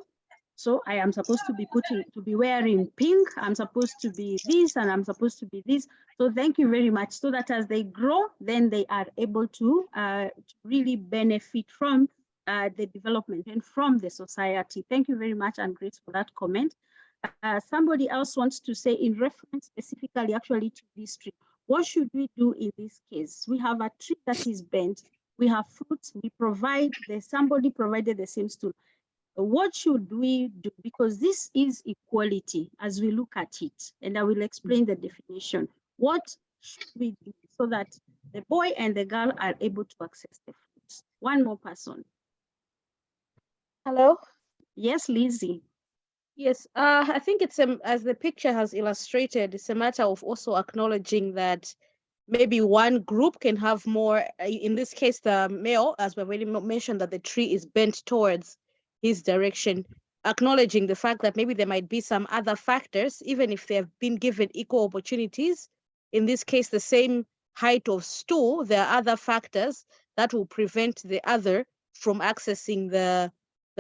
so I am supposed to be wearing pink, I'm supposed to be this, and I'm supposed to be this. So thank you very much. So that as they grow, then they are able to really benefit from the development and from the society. Thank you very much, and Grace, for that comment. Somebody else wants to say, in reference specifically actually to this tree, what should we do in this case? We have a tree that is bent, we have fruits, somebody provided the same stool. What should we do? Because this is equality as we look at it, and I will explain the definition. What should we do so that the boy and the girl are able to access the fruits? One more person.
Hello?
Yes, Lizzie.
Yes, I think it's as the picture has illustrated, it's a matter of also acknowledging that maybe one group can have more, in this case, the male, as we've already mentioned, that the tree is bent towards his direction, acknowledging the fact that maybe there might be some other factors, even if they have been given equal opportunities. In this case, the same height of stool, there are other factors that will prevent the other from accessing the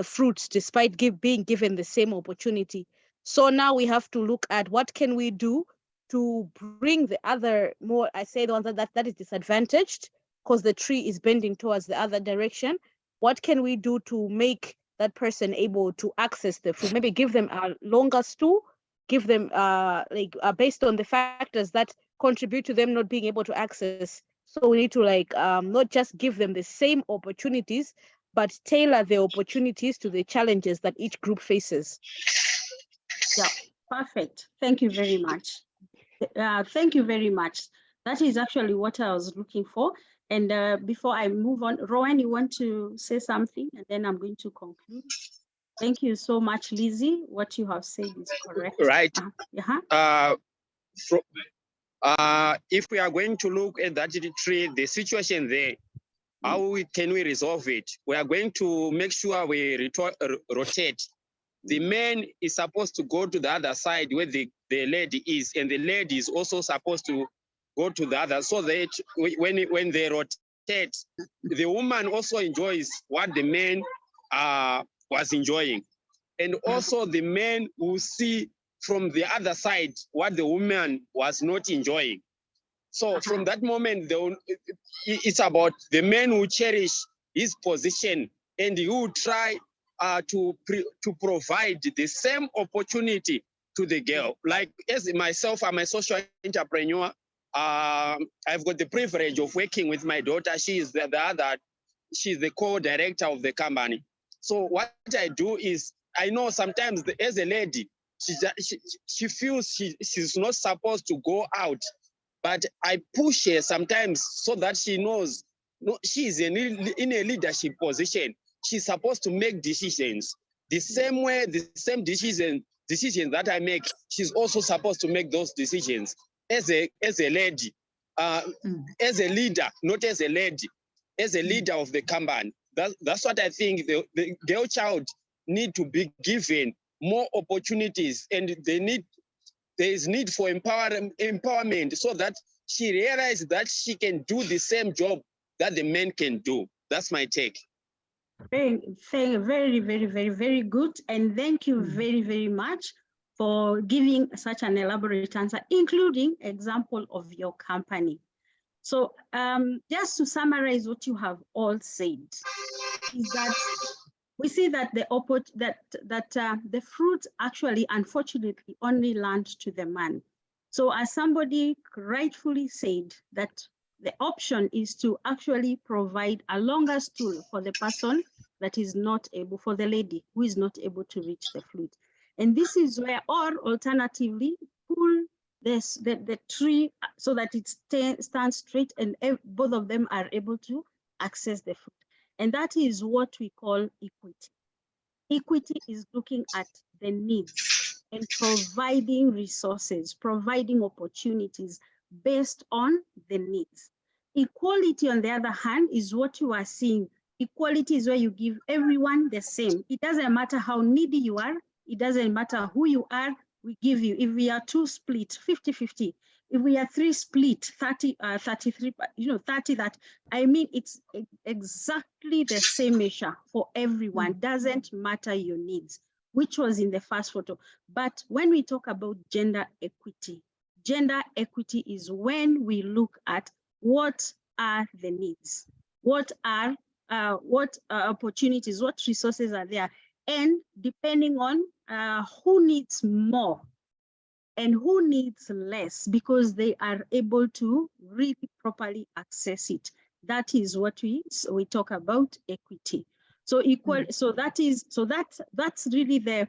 fruits despite being given the same opportunity. So now we have to look at what can we do to bring the other more, I say the one that is disadvantaged because the tree is bending towards the other direction. What can we do to make that person able to access the fruit? Maybe give them a longer stool, give them based on the factors that contribute to them not being able to access. So we need to not just give them the same opportunities, but tailor the opportunities to the challenges that each group faces.
Yeah, perfect. Thank you very much. Thank you very much. That is actually what I was looking for. And before I move on, Rowan, you want to say something? And then I'm going to conclude. Thank you so much, Lizzie. What you have said is correct.
Right. If we are going to look at that tree, the situation there, how can we resolve it? We are going to make sure we rotate. The man is supposed to go to the other side where the lady is, and the lady is also supposed to go to the other, so that when they rotate, the woman also enjoys what the man was enjoying. And also the man will see from the other side what the woman was not enjoying. So from that moment, it's about the man who cherish his position, and he will try to provide the same opportunity to the girl. Like as myself, I'm a social entrepreneur. I've got the privilege of working with my daughter. She is she's the co-director of the company. So what I do is I know sometimes as a lady, she feels she's not supposed to go out, but I push her sometimes so that she knows, no, she is in a leadership position. She's supposed to make decisions the same way, the same decisions that I make. She's also supposed to make those decisions as a lady, as a leader, not as a lady, as a leader of the company. That's what I think the girl child need to be given more opportunities, and there is need for empowerment so that she realizes that she can do the same job that the men can do. That's my take.
Very, very good. And thank you very, very much for giving such an elaborate answer, including example of your company. So just to summarize what you have all said, is that we see that the fruit actually, unfortunately, only land to the man. So as somebody rightfully said, that the option is to actually provide a longer stool for the person that is not able, for the lady who is not able to reach the fruit. And this is where, or alternatively, pull the tree so that it stands straight and both of them are able to access the fruit. And that is what we call equity. Equity is looking at the needs and providing resources, providing opportunities based on the needs. Equality, on the other hand, is what you are seeing. Equality is where you give everyone the same. It doesn't matter how needy you are. It doesn't matter who you are. We give you, if we are 2 split, 50-50. If we are 3 split, 30, 33, 30 that, I mean, it's exactly the same measure for everyone. Doesn't matter your needs, which was in the first photo. But when we talk about gender equity is when we look at what are the needs, what are opportunities, what resources are there, and depending on who needs more and who needs less, because they are able to really properly access it. That is what we talk about equity. So equal. So that's really the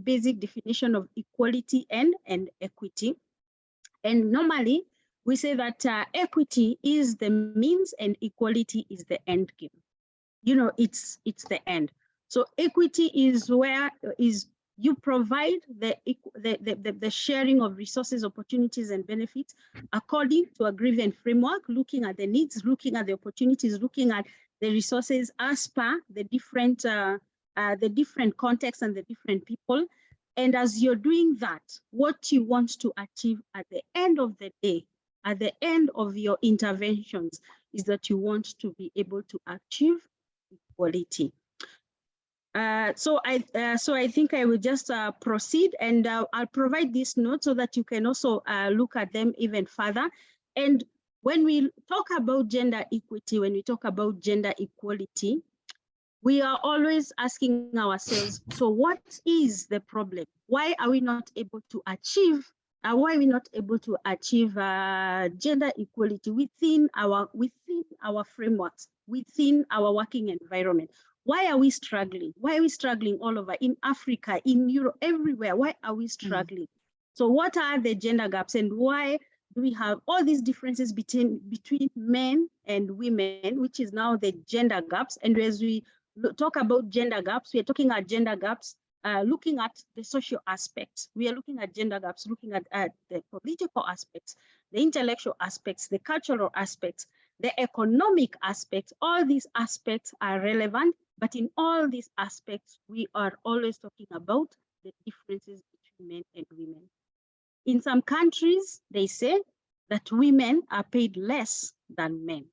basic definition of equality and equity. And normally we say that equity is the means and equality is the end game. It's the end. So equity is where you provide the sharing of resources, opportunities, and benefits according to a given framework, looking at the needs, looking at the opportunities, looking at the resources as per the different contexts and the different people. And as you're doing that, what you want to achieve at the end of the day, at the end of your interventions, is that you want to be able to achieve equality. So I think I will just proceed, and I'll provide this note so that you can also look at them even further. And when we talk about gender equity, when we talk about gender equality, we are always asking ourselves, so what is the problem? Why are we not able to achieve gender equality within our frameworks, within our working environment? Why are we struggling? Why are we struggling all over, in Africa, in Europe, everywhere? Why are we struggling? So what are the gender gaps, and why do we have all these differences between men and women, which is now the gender gaps? And as we talk about gender gaps, we are talking about gender gaps looking at the social aspects. We are looking at gender gaps, looking at the political aspects, the intellectual aspects, the cultural aspects, the economic aspects. All these aspects are relevant, but in all these aspects, we are always talking about the differences between men and women. In some countries, they say that women are paid less than men.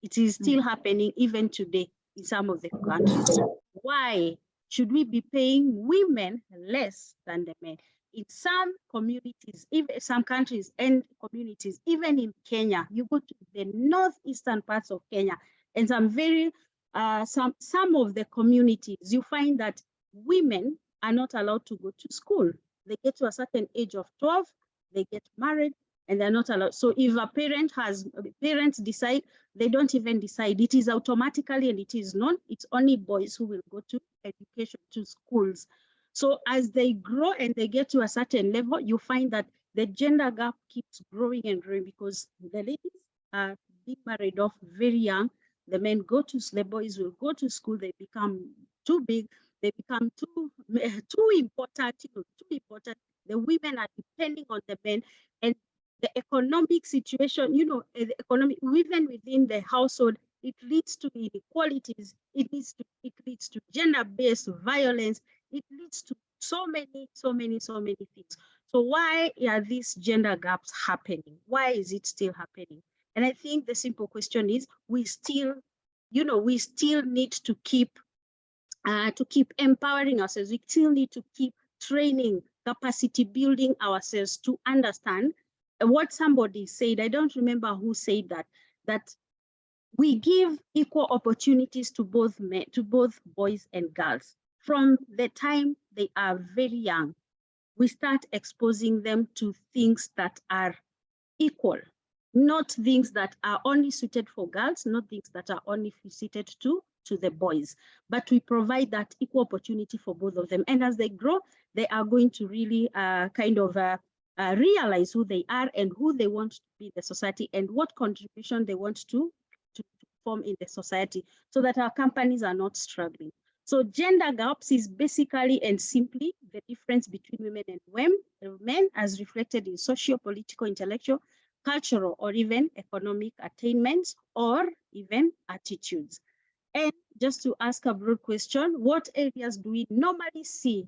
It is still happening even today in some of the countries. Why should we be paying women less than the men? In some communities, even some countries and communities, even in Kenya, you go to the northeastern parts of Kenya, and some of the communities, you find that women are not allowed to go to school. They get to a certain age of 12, they get married, and they're not allowed. So if a parent parents decide, they don't even decide. It is automatically, and it is known, it's only boys who will go to education, to schools. So as they grow and they get to a certain level, you find that the gender gap keeps growing and growing, because the ladies are being married off very young. The men go to, the boys will go to school, they become too big, they become too important, too important. The women are depending on the men, and the economic situation, the economic, even within the household, it leads to inequalities, it leads to gender-based violence, it leads to so many things. So why are these gender gaps happening? Why is it still happening? And I think the simple question is, we still need to keep empowering ourselves. We still need to keep training, capacity building ourselves to understand what somebody said. I don't remember who said that we give equal opportunities to both men, to both boys and girls. From the time they are very young, we start exposing them to things that are equal, not things that are only suited for girls, not things that are only suited to the boys, but we provide that equal opportunity for both of them. And as they grow, they are going to really realize who they are and who they want to be in the society, and what contribution they want to form in the society, so that our companies are not struggling. So gender gaps is basically and simply the difference between women and men as reflected in socio, political, intellectual, cultural, or even economic attainments, or even attitudes. And just to ask a broad question, what areas do we normally see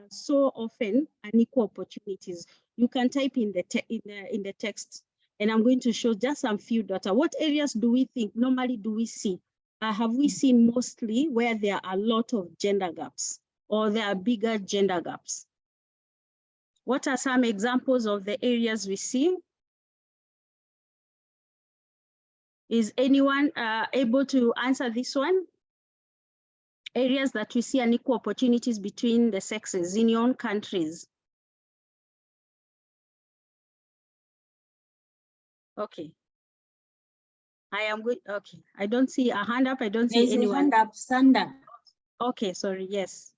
so often unequal opportunities? You can type in the text, and I'm going to show just some few data. What areas do we think normally do we see? Have we seen mostly where there are a lot of gender gaps, or there are bigger gender gaps? What are some examples of the areas we see? Is anyone able to answer this one? Areas that we see unequal opportunities between the sexes in your own countries. Okay. I am good. Okay. I don't see a hand up. I don't see anyone.
Hand up, Sanda.
Okay, sorry. Yes.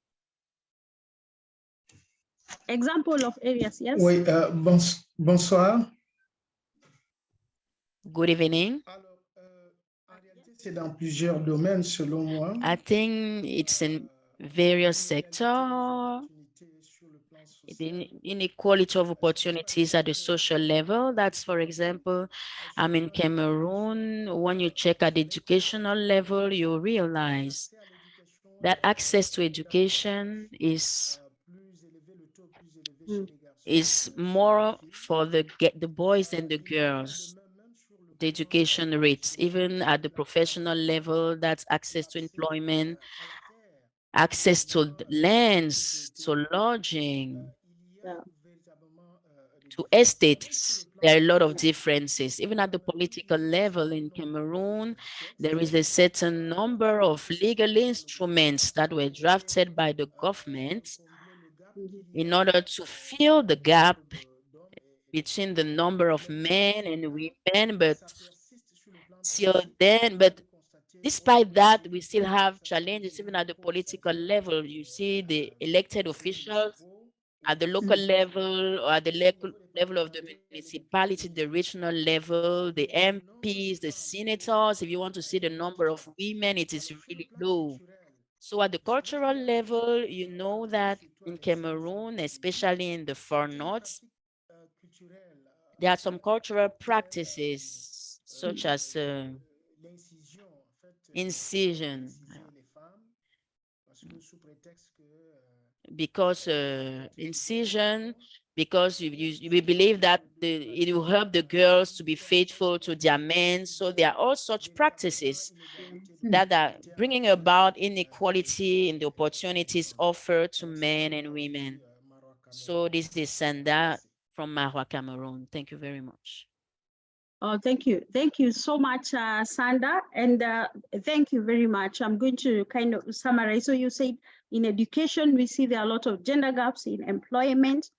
Example of areas, yes?
Oui, bonsoir.
Good evening.
C'est dans plusieurs domaines, selon moi.
I think it's in various sectors. The inequality of opportunities at the social level. That's, for example, I'm in Cameroon. When you check at the educational level, you realize that access to education is more for the boys than the girls. The education rates, even at the professional level, that's access to employment, access to lands, to lodging, to estates. There are a lot of differences. Even at the political level in Cameroon, there is a certain number of legal instruments that were drafted by the government in order to fill the gap between the number of men and women, but despite that, we still have challenges even at the political level. You see the elected officials at the local level, or at the level of the municipality, the regional level, the MPs, the senators. If you want to see the number of women, it is really low. So at the cultural level, you know that in Cameroon, especially in the far north, there are some cultural practices such as incision, because incision, because we believe that it will help the girls to be faithful to their men. So there are all such practices that are bringing about inequality in the opportunities offered to men and women. So this is Sanda from Marois, Cameroon. Thank you very much.
Oh, thank you. Thank you so much, Sanda. And thank you very much. I'm going to kind of summarize. So you said in education, we see there are a lot of gender gaps in employment,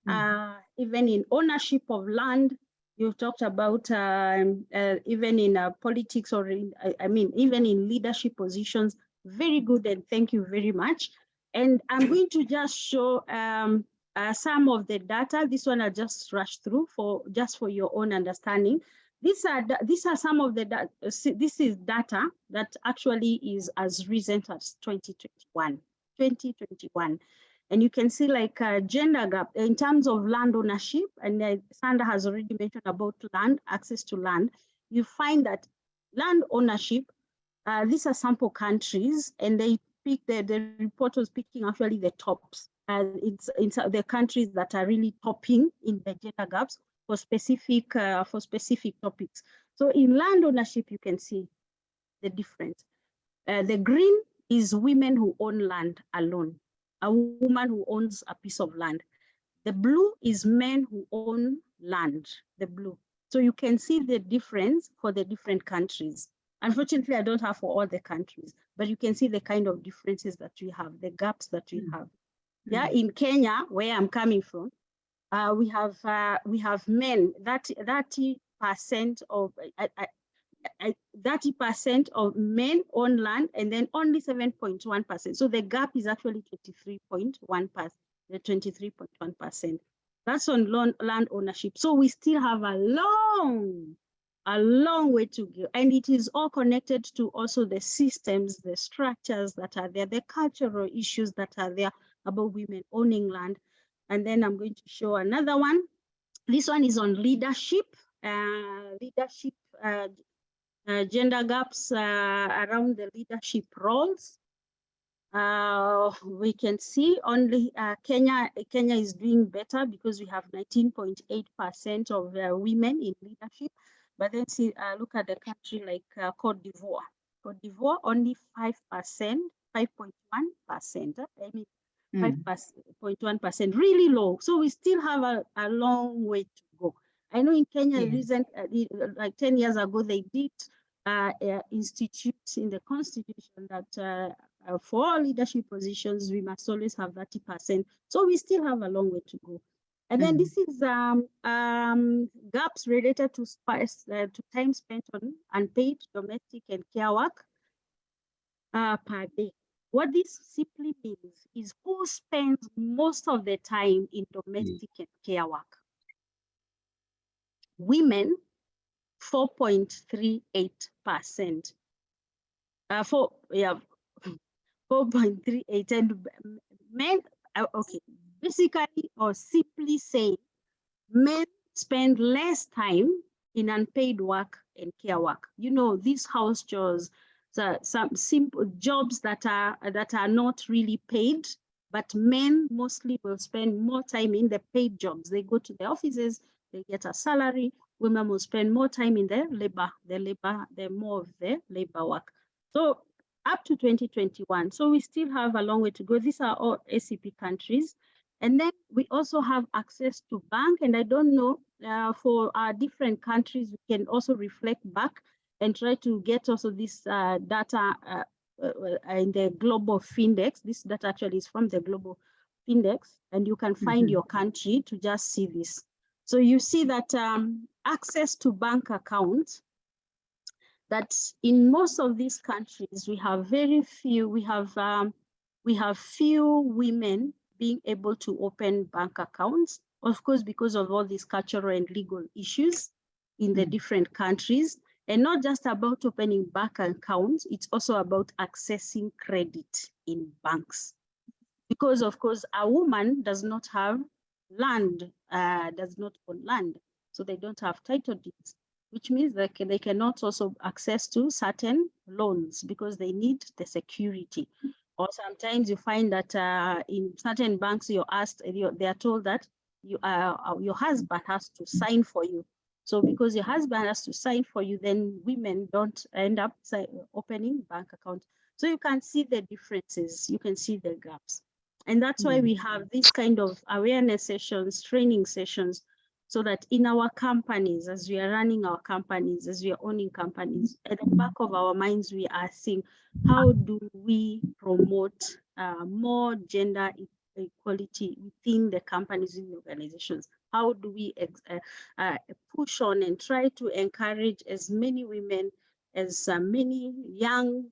even in ownership of land, You've talked about even in politics or even in leadership positions. Very good, and thank you very much. And I'm going to just show some of the data. This one I just rushed through for your own understanding. These are some of the data. This is data that actually is as recent as 2021. And you can see like gender gap in terms of land ownership, and Sandra has already mentioned about land, access to land. You find that land ownership, these are sample countries, and they pick the report was picking actually the tops. It's the countries that are really topping in the gender gaps for specific topics. So in land ownership, you can see the difference. The green is women who own land alone. A woman who owns a piece of land. The blue is men who own land, the blue. So you can see the difference for the different countries. Unfortunately, I don't have for all the countries, but you can see the kind of differences that we have, the gaps that we have. Yeah, in Kenya, where I'm coming from, we have men, 30% of 30% of men own land, and then only 7.1%. So the gap is actually 23.1%. The 23.1%. That's on land ownership. So we still have a long way to go, and it is all connected to also the systems, the structures that are there, the cultural issues that are there about women owning land. And then I'm going to show another one. This one is on leadership. Gender gaps around the leadership roles. We can see only Kenya is doing better because we have 19.8% of women in leadership. But then see, look at the country like Cote d'Ivoire. Cote d'Ivoire only 5%, 5.1%. I mean, 5.1%, really low. So we still have a long way to go. I know in Kenya, like 10 years ago, they did institute in the constitution that for all leadership positions, we must always have 30%. So we still have a long way to go. And then this is gaps related to time spent on unpaid domestic and care work per day. What this simply means is who spends most of the time in domestic and care work. Women, 4.38%. 4.38, and men, okay, basically, or simply say, men spend less time in unpaid work and care work. You know, these house chores, some simple jobs that are not really paid, but men mostly will spend more time in the paid jobs. They go to the offices, they get a salary. Women will spend more time in the more of the labor work. So up to 2021. So we still have a long way to go. These are all ACP countries. And then we also have access to bank. And I don't know, for our different countries, we can also reflect back and try to get also this data in the global Findex. This data actually is from the global Findex, and you can find your country to just see this. So you see that access to bank accounts, that in most of these countries, we have very few, we have few women being able to open bank accounts, of course, because of all these cultural and legal issues in the different countries. And not just about opening bank accounts, it's also about accessing credit in banks. Because of course, a woman does not have land, does not own land, so they don't have title deeds, which means that they cannot also access to certain loans because they need the security. Or sometimes you find that in certain banks, you're asked, they are told that your husband has to sign for you. So because your husband has to sign for you, then women don't end up opening bank accounts. So you can see the differences, you can see the gaps. And that's why we have this kind of awareness sessions, training sessions, so that in our companies, as we are running our companies, as we are owning companies, at the back of our minds, we are seeing how do we promote more gender equality within the companies, in the organizations? How do we push on and try to encourage as many women, as many young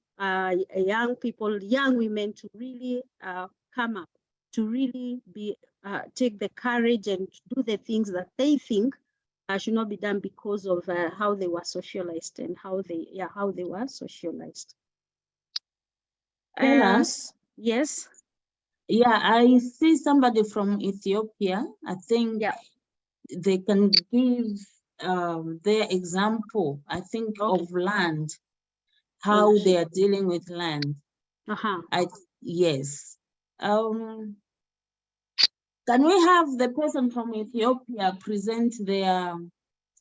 people, young women to really come up, to really be take the courage and do the things that they think should not be done because of how they were socialized and how they were socialized.
Stellah?
Yes.
Yeah, I see somebody from Ethiopia. I think they can give their example, I think, of land, how they are dealing with land. Yes. Can we have the person from Ethiopia present their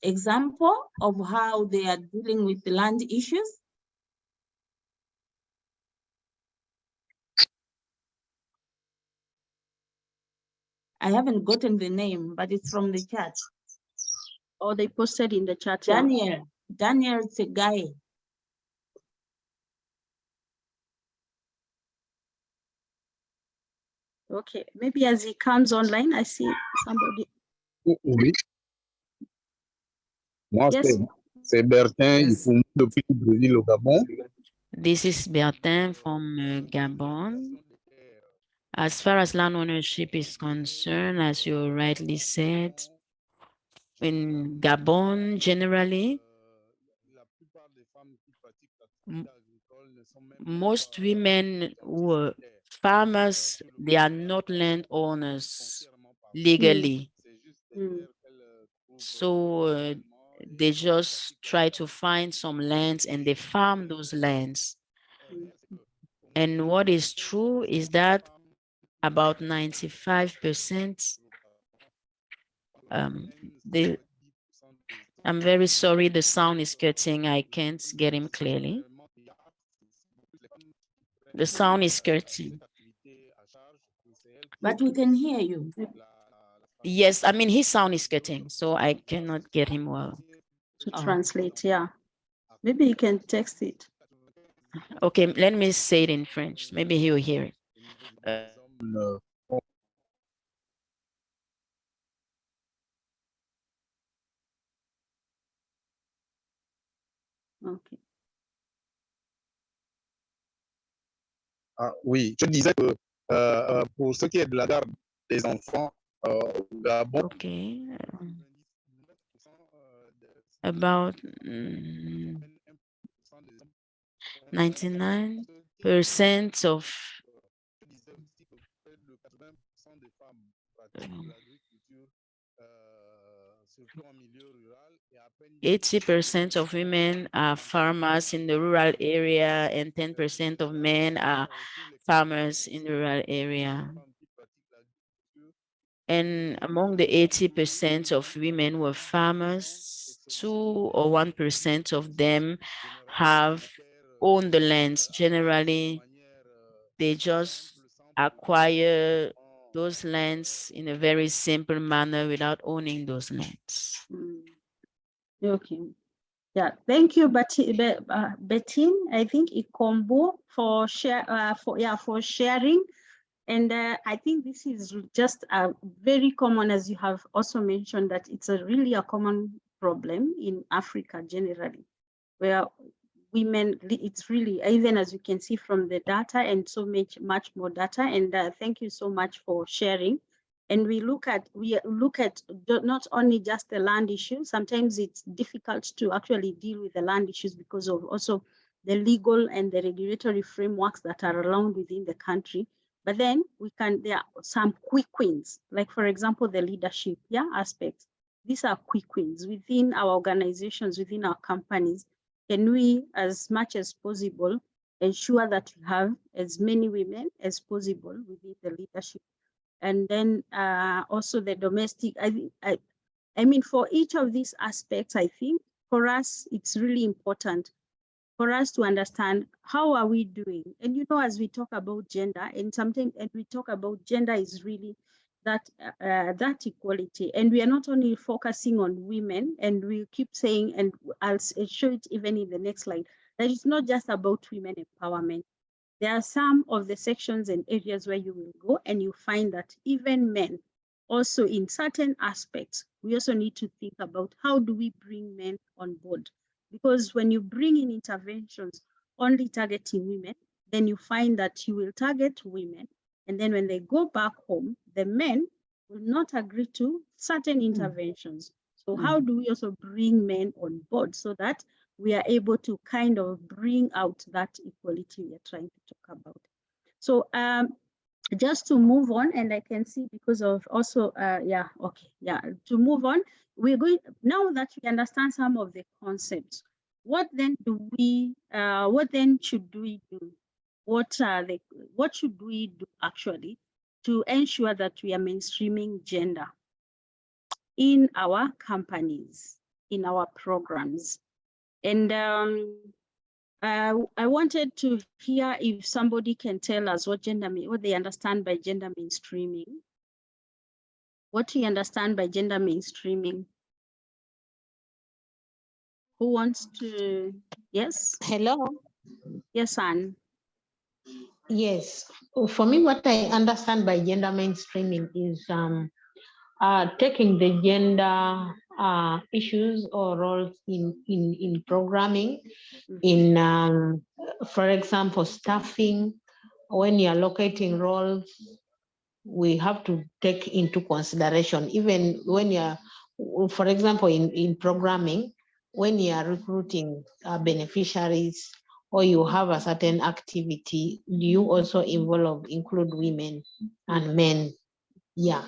example of how they are dealing with the land issues? I haven't gotten the name, but it's from the chat.
Oh, they posted in the chat.
Daniel Tsegaye.
Okay, maybe as he comes online, I see somebody.
Oui. Moi,
Yes.
c'est Bertin, il faut depuis le Brésil au Gabon.
This is Bertin from Gabon. As far as land ownership is concerned, as you rightly said, in Gabon generally, most women who are farmers, they are not landowners legally. So they just try to find some lands and they farm those lands. And what is true is that about 95%, I'm very sorry, the sound is cutting. I can't get him clearly. The sound is cutting.
But we can hear you.
Yes, I mean, his sound is cutting, so I cannot get him well.
To translate, yeah. Maybe you can text it.
Okay, let me say it in French. Maybe he will hear it.
Okay.
Ah, oui, je disais que pour ce qui est de la garde des enfants au Gabon,
okay. About 99% of 80% of women are farmers in the rural area and 10% of men are farmers in the rural area. And among the 80% of women who are farmers, 2 or 1% of them have owned the lands. Generally, they just acquire those lands in a very simple manner without owning those lands.
Okay. Yeah, thank you, Bettine, I think Ikombo for sharing. And I think this is just very common, as you have also mentioned, that it's really a common problem in Africa generally, where women, it's really, even as you can see from the data and so much more data. And thank you so much for sharing. And we look at not only just the land issue. Sometimes it's difficult to actually deal with the land issues because of also the legal and the regulatory frameworks that are around within the country. But then there are some quick wins, like for example, the leadership aspects. These are quick wins within our organizations, within our companies. Can we, as much as possible, ensure that we have as many women as possible within the leadership? And then also the domestic, I mean, for each of these aspects, I think for us, it's really important for us to understand how are we doing. And you know, as we talk about gender, and sometimes we talk about gender is really that equality. And we are not only focusing on women, and we keep saying, and I'll show it even in the next slide, that it's not just about women empowerment. There are some of the sections and areas where you will go and you find that even men also in certain aspects, we also need to think about how do we bring men on board? Because when you bring in interventions only targeting women, then you find that you will target women. And then when they go back home, the men will not agree to certain interventions. So how do we also bring men on board so that we are able to kind of bring out that equality we are trying to talk about? So just to move on, and I can see because of also, to move on, we're going, now that we understand some of the concepts, what then should we do? What should we do actually to ensure that we are mainstreaming gender in our companies, in our programs? And I wanted to hear if somebody can tell us what they understand by gender mainstreaming. What do you understand by gender mainstreaming? Who wants to? Yes.
Hello.
Yes, Anne.
Yes. For me, what I understand by gender mainstreaming is taking the gender issues or roles in programming, in, for example, staffing. When you're locating roles, we have to take into consideration, even when you're, for example, in programming, when you are recruiting beneficiaries or you have a certain activity, you also include women and men. Yeah.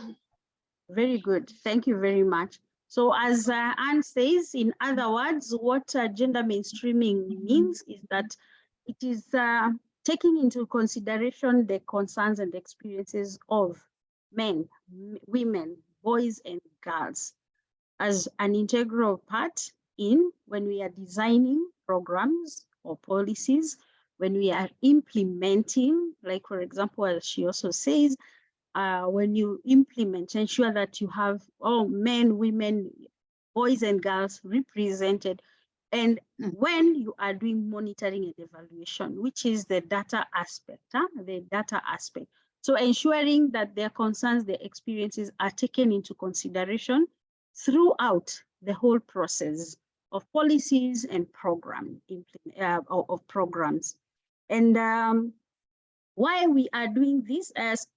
Very good. Thank you very much. So as Anne says, in other words, what gender mainstreaming means is that it is taking into consideration the concerns and experiences of men, women, boys, and girls as an integral part in when we are designing programs or policies, when we are implementing, like for example, as she also says, when you implement, ensure that you have all men, women, boys and girls represented. And when you are doing monitoring and evaluation, which is the data aspect, So ensuring that their concerns, their experiences are taken into consideration throughout the whole process of policies and of programs. And why we are doing this,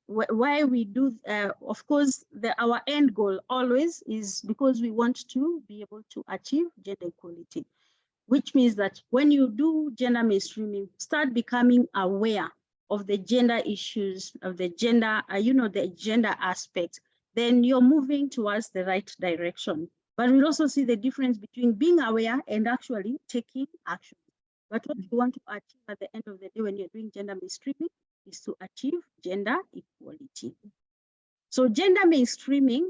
why we do, of course, our end goal always is because we want to be able to achieve gender equality, which means that when you do gender mainstreaming, start becoming aware of the gender issues, of the gender, the gender aspect, then you're moving towards the right direction. But we'll also see the difference between being aware and actually taking action. But what you want to achieve at the end of the day when you're doing gender mainstreaming is to achieve gender equality. So gender mainstreaming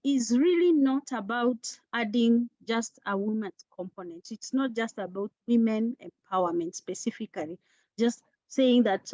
is really not about adding just a woman's component. It's not just about women empowerment specifically, just saying that,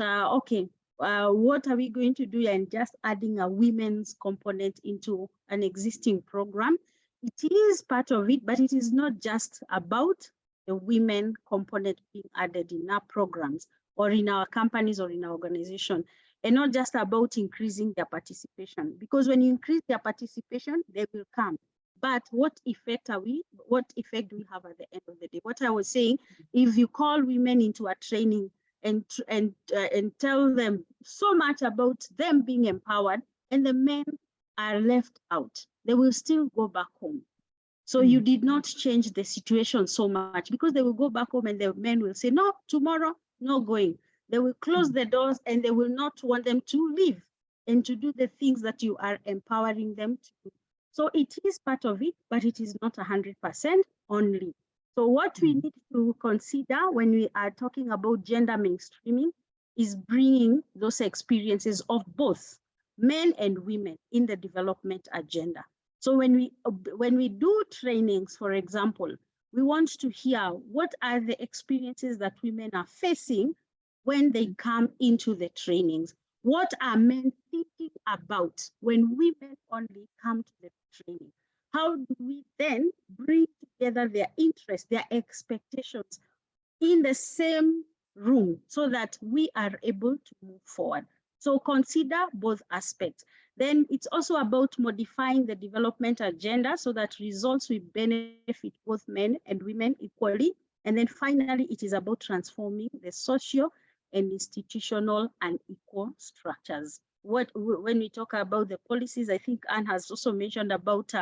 what are we going to do and just adding a women's component into an existing program. It is part of it, but it is not just about the women component being added in our programs or in our companies or in our organization, and not just about increasing their participation. Because when you increase their participation, they will come. But what effect do we have at the end of the day? What I was saying, if you call women into a training and tell them so much about them being empowered, and the men are left out, they will still go back home. So you did not change the situation so much, because they will go back home and the men will say, no, tomorrow, no going. They will close the doors and they will not want them to leave and to do the things that you are empowering them to do. So it is part of it, but it is not 100% only. So what we need to consider when we are talking about gender mainstreaming is bringing those experiences of both men and women in the development agenda. So when we do trainings, for example, we want to hear what are the experiences that women are facing when they come into the trainings. What are men thinking about when women only come to the training? How do we then bring together their interests, their expectations in the same room so that we are able to move forward? So consider both aspects. Then it's also about modifying the development agenda so that results will benefit both men and women equally. And then finally, it is about transforming the social and institutional and equal structures. When we talk about the policies, I think Anne has also mentioned about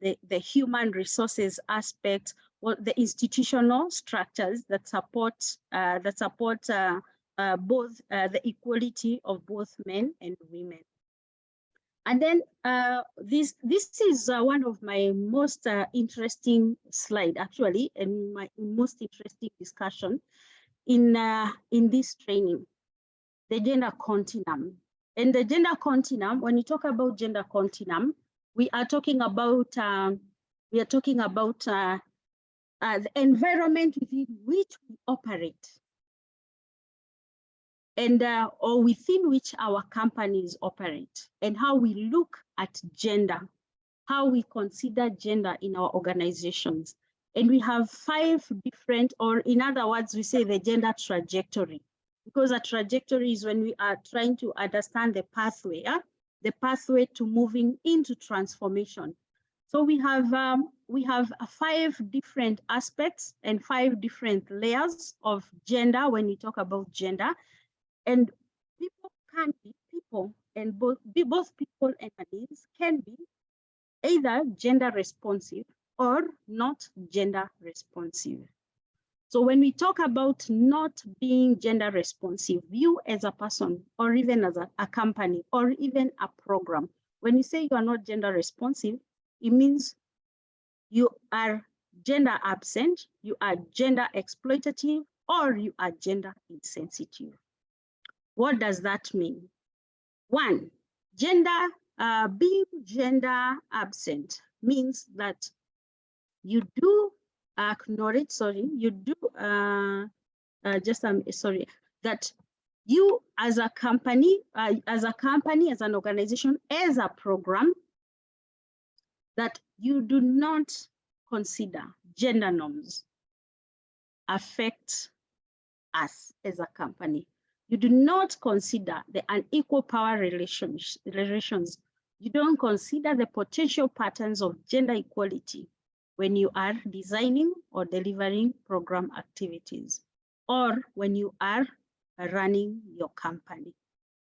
the human resources aspect, or the institutional structures that support both the equality of both men and women. And then this is one of my most interesting slide, actually, and my most interesting discussion in this training, the gender continuum. And the gender continuum, when you talk about gender continuum, we are talking about the environment within which we operate, and or within which our companies operate, and how we look at gender, how we consider gender in our organizations. And we have 5 different, or in other words, we say the gender trajectory, because a trajectory is when we are trying to understand the pathway to moving into transformation. So we have 5 different aspects and 5 different layers of gender when we talk about gender. And people can be people, and both people and adults can be either gender responsive or not gender responsive. So when we talk about not being gender responsive, you as a person, or even as a company, or even a program, when you say you are not gender responsive, it means you are gender absent, you are gender exploitative, or you are gender insensitive. What does that mean? 1, being gender absent means that you do acknowledge, that you as a company, as an organization, as a program, that you do not consider gender norms affect us as a company. You do not consider the unequal power relations. You don't consider the potential patterns of gender equality when you are designing or delivering program activities, or when you are running your company.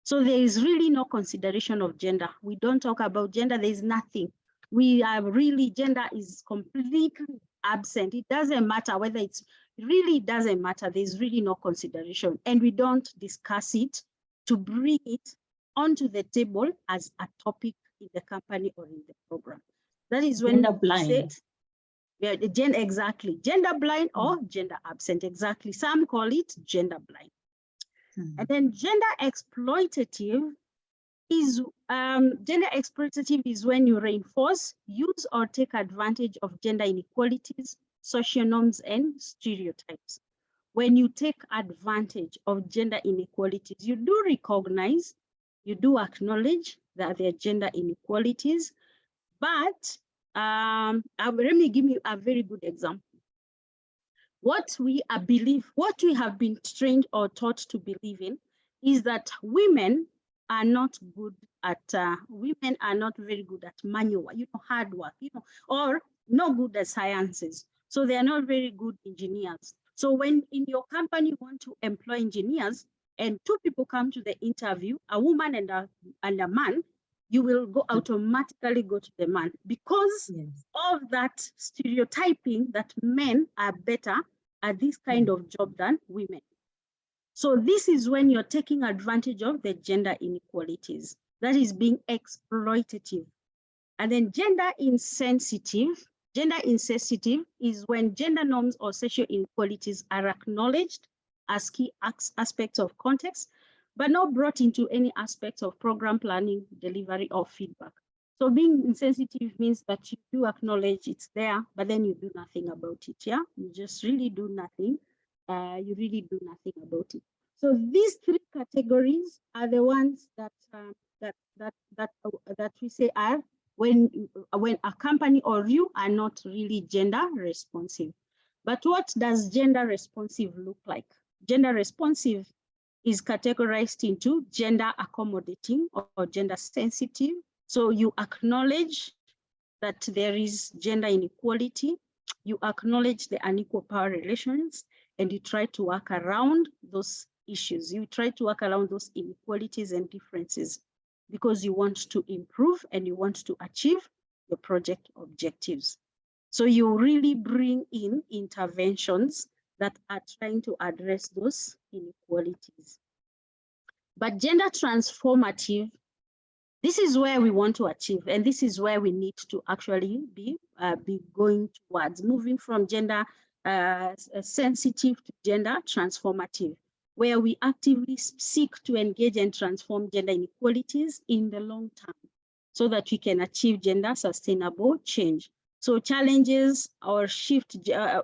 So there is really no consideration of gender. We don't talk about gender, there is nothing. Gender is completely absent. It doesn't matter whether it really doesn't matter. There's really no consideration, and we don't discuss it to bring it onto the table as a topic in the company or in the program. That is when
Gender blind.
Exactly, gender blind or gender absent, exactly. Some call it gender blind. And then gender exploitative is when you reinforce, use, or take advantage of gender inequalities, social norms, and stereotypes. When you take advantage of gender inequalities, you do recognize, you do acknowledge that there are gender inequalities, but let me give you a very good example. What we have been trained or taught to believe in is that women are not very good at manual, hard work, or not good at sciences. So they are not very good engineers. So when in your company you want to employ engineers and 2 people come to the interview, a woman and a man, you will automatically go to the man because of that stereotyping that men are better at this kind of job than women. So this is when you're taking advantage of the gender inequalities. That is being exploitative. And then gender insensitive is when gender norms or social inequalities are acknowledged as key aspects of context, but not brought into any aspects of program planning, delivery, or feedback. So being insensitive means that you do acknowledge it's there, but then you do nothing about it, yeah? You just really do nothing. You really do nothing about it. So these 3 categories are the ones that we say are when a company or you are not really gender responsive. But what does gender responsive look like? Gender responsive is categorized into gender accommodating or gender sensitive, So you acknowledge that there is gender inequality, you acknowledge the unequal power relations, and you try to work around those issues. You try to work around those inequalities and differences because you want to improve and you want to achieve your project objectives. So you really bring in interventions that are trying to address those inequalities. But gender transformative, this is where we want to achieve, and this is where we need to actually be going towards, moving from gender sensitive to gender transformative, where we actively seek to engage and transform gender inequalities in the long term so that we can achieve gender sustainable change. So challenges or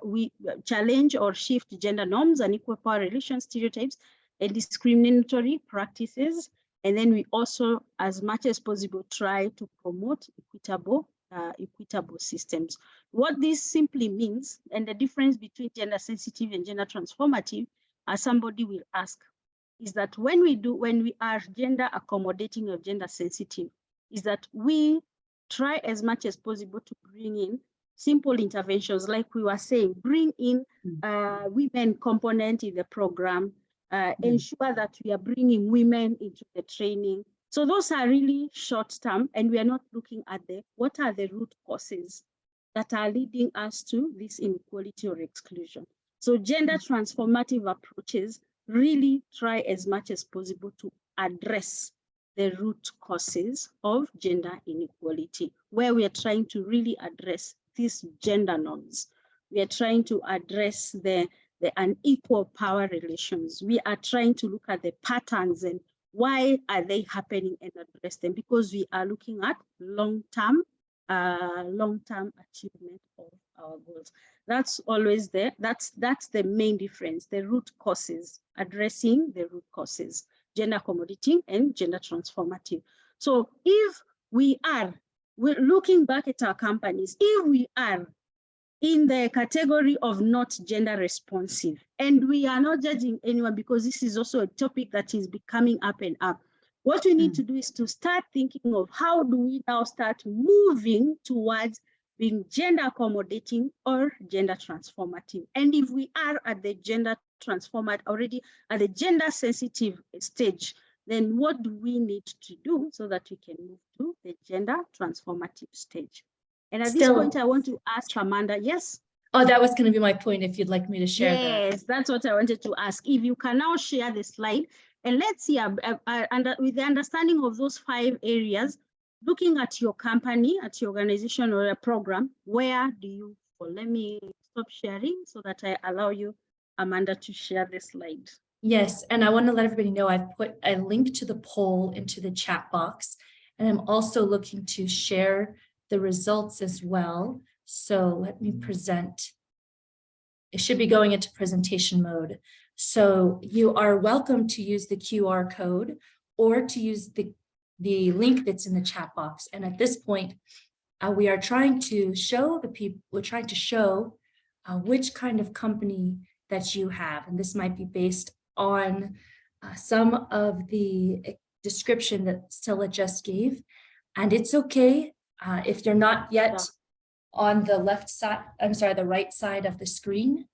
we challenge or shift gender norms and equal power relations, stereotypes, and discriminatory practices. And then we also, as much as possible, try to promote equitable systems. What this simply means, and the difference between gender sensitive and gender transformative, as somebody will ask, is that when we are gender accommodating or gender sensitive, is that we try as much as possible to bring in simple interventions, like we were saying, bring in women component in the program, ensure that we are bringing women into the training. So those are really short term, and we are not looking at what are the root causes that are leading us to this inequality or exclusion. So gender transformative approaches really try as much as possible to address the root causes of gender inequality, where we are trying to really address these gender norms. We are trying to address the unequal power relations. We are trying to look at the patterns and why are they happening and address them, because we are looking at long-term achievement of our goals. That's always there. That's the main difference, the root causes, addressing the root causes, gender accommodating and gender transformative. So if we're looking back at our companies, if we are in the category of not gender responsive, and we are not judging anyone because this is also a topic that is becoming up and up, what we need to do is to start thinking of how do we now start moving towards being gender accommodating or gender transformative. And if we are at the gender transformative, already at the gender sensitive stage, then what do we need to do so that we can move to the gender transformative stage? And at this point, I want to ask Amanda, yes?
Oh, that was going to be my point, if you'd like me to share that.
Yes, that's what I wanted to ask. If you can now share the slide, and let's see, with the understanding of those 5 areas, looking at your company, at your organization or a program, where do you fall? Let me stop sharing so that I allow you, Amanda, to share the slide.
Yes, and I want to let everybody know I've put a link to the poll into the chat box, and I'm also looking to share the results as well. So let me present. It should be going into presentation mode. So you are welcome to use the QR code or to use the link that's in the chat box. And at this point, we are trying to show the people, we're trying to show which kind of company that you have. And this might be based on some of the description that Stellah just gave. And it's okay if you're not yet on the left side, the right side of the screen.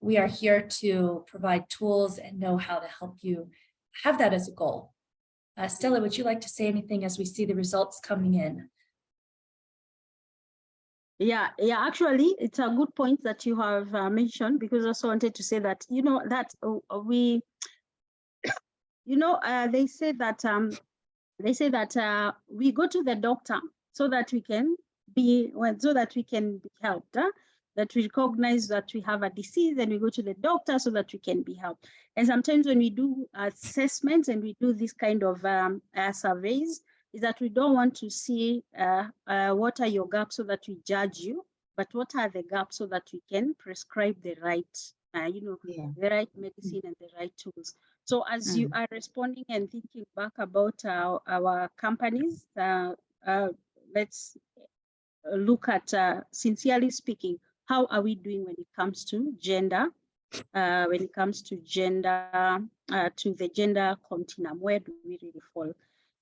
We are here to provide tools and know how to help you have that as a goal. Stellah, would you like to say anything as we see the results coming in?
Yeah, actually, it's a good point that you have mentioned, because I also wanted to say that, they say that we go to the doctor so that we can be helped, that we recognize that we have a disease, and we go to the doctor so that we can be helped. And sometimes when we do assessments and we do this kind of surveys, is that we don't want to see what are your gaps so that we judge you, but what are the gaps so that we can prescribe the right, the right medicine and the right tools. So as you are responding and thinking back about our companies, let's look at, sincerely speaking, how are we doing when it comes to gender? To the gender continuum, where do we really fall?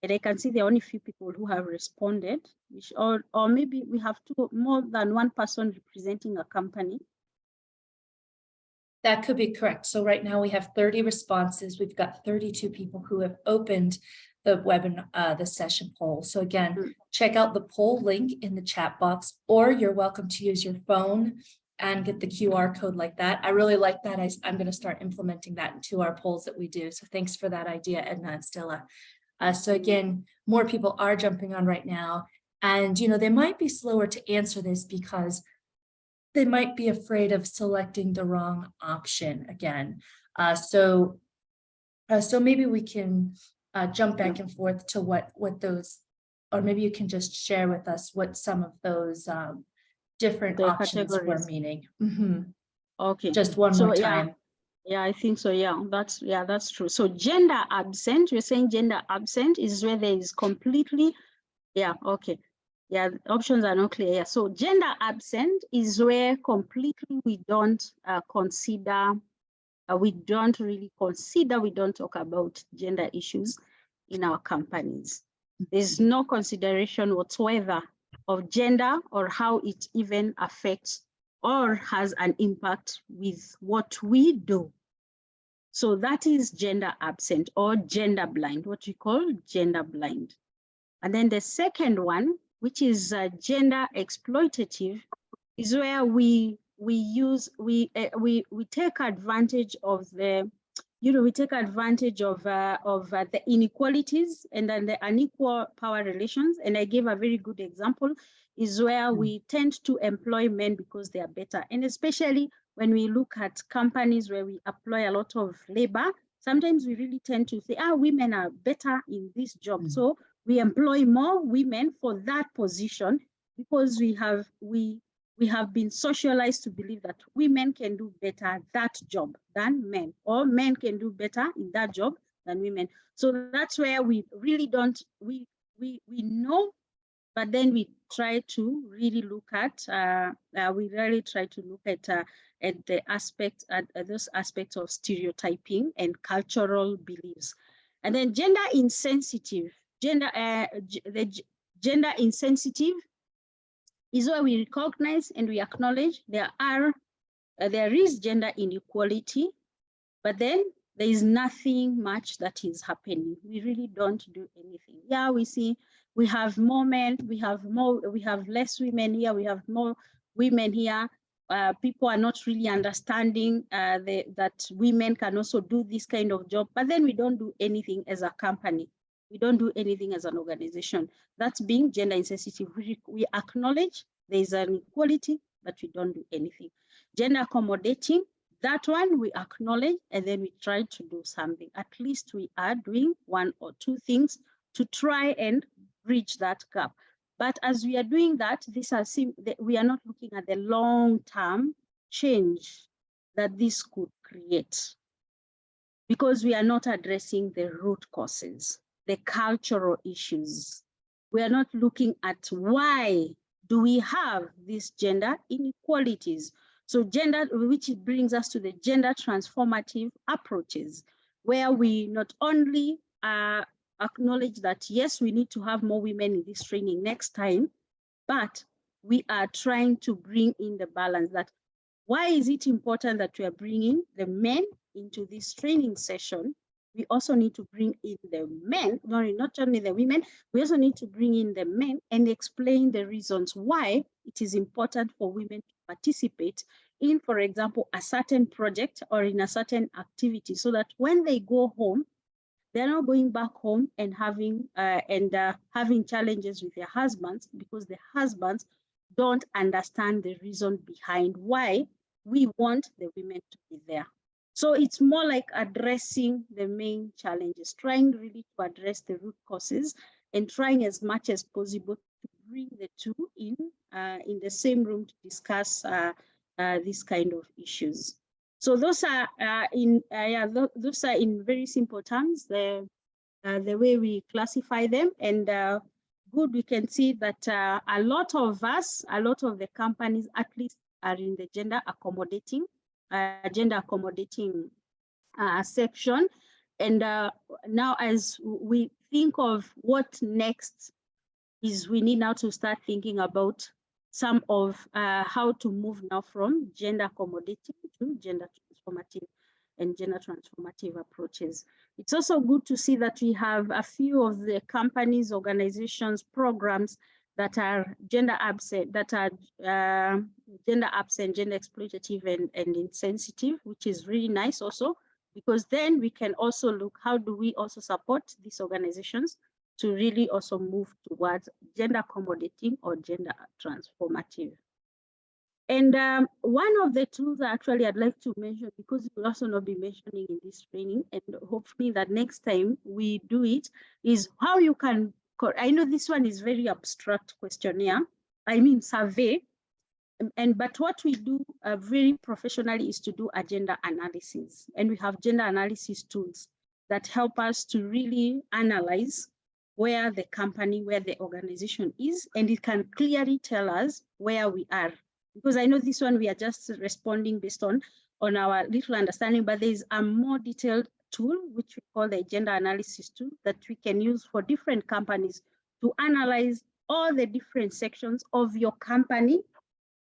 And I can see there are only few people who have responded, which, or maybe we have more than one person representing a company.
That could be correct. So right now we have 30 responses. We've got 32 people who have opened the webinar, the session poll. So again, check out the poll link in the chat box, or you're welcome to use your phone and get the QR code like that. I really like that. I'm going to start implementing that into our polls that we do. So thanks for that idea, Edna and Stellah. So again, more people are jumping on right now. And, you know, they might be slower to answer this because they might be afraid of selecting the wrong option again. So maybe we can jump back and forth to what those, or maybe you can just share with us what some of those different options were meaning.
Okay.
Just one more time.
Yeah, I think so. Yeah, that's true. So gender absent, you're saying gender absent is where there is completely, yeah, okay. Yeah, options are not clear. Yeah, so gender absent is where completely we don't consider, we don't talk about gender issues in our companies. There's no consideration whatsoever of gender or how it even affects or has an impact with what we do. So that is gender absent or gender blind, what we call gender blind. And then the second one, which is gender exploitative, is where we take advantage of the, we take advantage of the inequalities and then the unequal power relations. And I gave a very good example, is where we tend to employ men because they are better. And especially when we look at companies where we employ a lot of labor, sometimes we really tend to say, women are better in this job. So we employ more women for that position because we have been socialized to believe that women can do better at that job than men, or men can do better in that job than women. So that's where we really don't, we know, but then we try to really look at, at the aspect, at those aspects of stereotyping and cultural beliefs. And then gender insensitive, the gender insensitive is where we recognize and we acknowledge there is gender inequality, but then there is nothing much that is happening. We really don't do anything. Yeah, we see we have more men, we have less women here, we have more women here. People are not really understanding that women can also do this kind of job, but then we don't do anything as a company. We don't do anything as an organization. That's being gender insensitive. We acknowledge there is an equality, but we don't do anything. Gender accommodating, that one we acknowledge and then we try to do something. At least we are doing one or two things to try and bridge that gap. But as we are doing that, we are not looking at the long-term change that this could create, because we are not addressing the root causes, the cultural issues. We are not looking at why do we have these gender inequalities. So gender, which brings us to the gender transformative approaches, where we not only acknowledge that, yes, we need to have more women in this training next time, but we are trying to bring in the balance that why is it important that we are bringing the men into this training session? We also need to bring in the men, not only the women, we also need to bring in the men and explain the reasons why it is important for women to participate in, for example, a certain project or in a certain activity, so that when they go home, they're not going back home and having challenges with their husbands, because the husbands don't understand the reason behind why we want the women to be there. So it's more like addressing the main challenges, trying really to address the root causes and trying as much as possible to bring the two in the same room to discuss these kind of issues. So those are in very simple terms the way we classify them. And good, we can see that a lot of the companies at least are in the gender accommodating section. And now as we think of what next is, we need now to start thinking about some of how to move now from gender accommodating to gender transformative and gender transformative approaches. It's also good to see that we have a few of the companies, organizations, programs that are gender absent, gender exploitative and insensitive, which is really nice also, because then we can also look, how do we also support these organizations to really also move towards gender accommodating or gender transformative. And one of the tools actually I'd like to mention, because it will also not be mentioning in this training, and hopefully that next time we do it, is how you can, I know this one is very abstract questionnaire, I mean survey, but what we do very professionally is to do a gender analysis. And we have gender analysis tools that help us to really analyze where the company, where the organization is, and it can clearly tell us where we are. Because I know this one, we are just responding based on our little understanding, but there is a more detailed tool, which we call the gender analysis tool, that we can use for different companies to analyze all the different sections of your company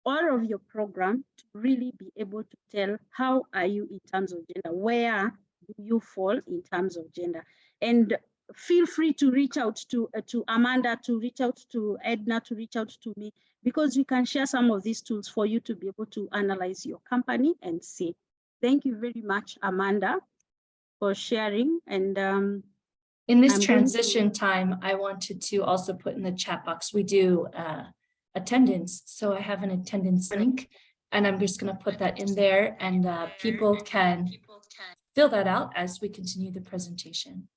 or of your program to really be able to tell how are you in terms of gender, where do you fall in terms of gender. And feel free to reach out to Amanda, to reach out to Edna, to reach out to me, because we can share some of these tools for you to be able to analyze your company and see. Thank you very much, Amanda, for sharing. And
in this transition time, I wanted to also put in the chat box, we do attendance. So I have an attendance link, and I'm just going to put that in there, and people can fill that out as we continue the presentation.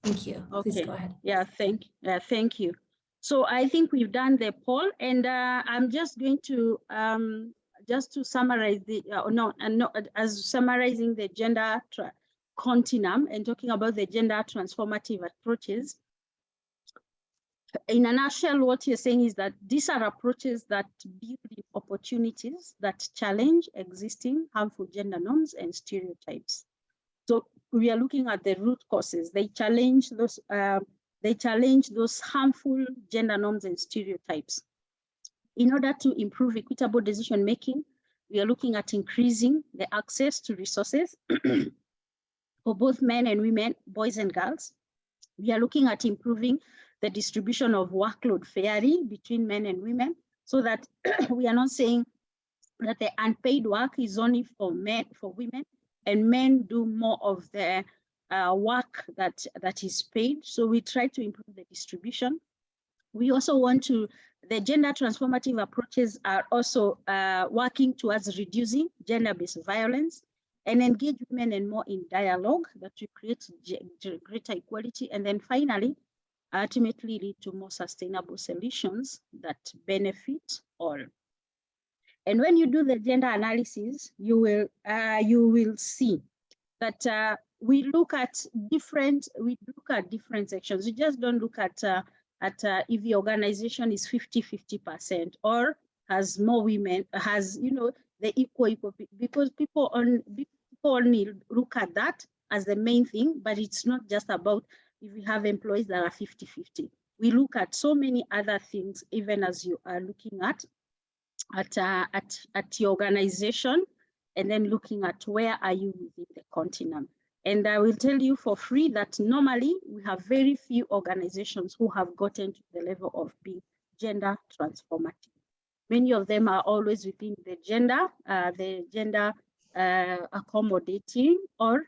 Thank you. Please go ahead.
Yeah, thank you. So I think we've done the poll, and I'm just going to just to summarize the as summarizing the gender continuum and talking about the gender transformative approaches. In a nutshell, what you're saying is that these are approaches that build opportunities that challenge existing harmful gender norms and stereotypes. So we are looking at the root causes. They challenge those harmful gender norms and stereotypes. In order to improve equitable decision making, we are looking at increasing the access to resources for both men and women, boys and girls. We are looking at improving the distribution of workload fairly between men and women, so that we are not saying that the unpaid work is only for women, and men do more of the work that is paid. So we try to improve the distribution. We also want to, the gender transformative approaches are also working towards reducing gender-based violence and engage women and more in dialogue that will create greater equality. And then finally, ultimately lead to more sustainable solutions that benefit all. And when you do the gender analysis, you will see that we look at different sections. We just don't look at if the organization is 50-50% or has more women, has the equal, because people only look at that as the main thing, but it's not just about if we have employees that are 50-50. We look at so many other things, even as you are looking at your organization, and then looking at where are you within the continuum. And I will tell you for free that normally we have very few organizations who have gotten to the level of being gender transformative. Many of them are always within the gender accommodating or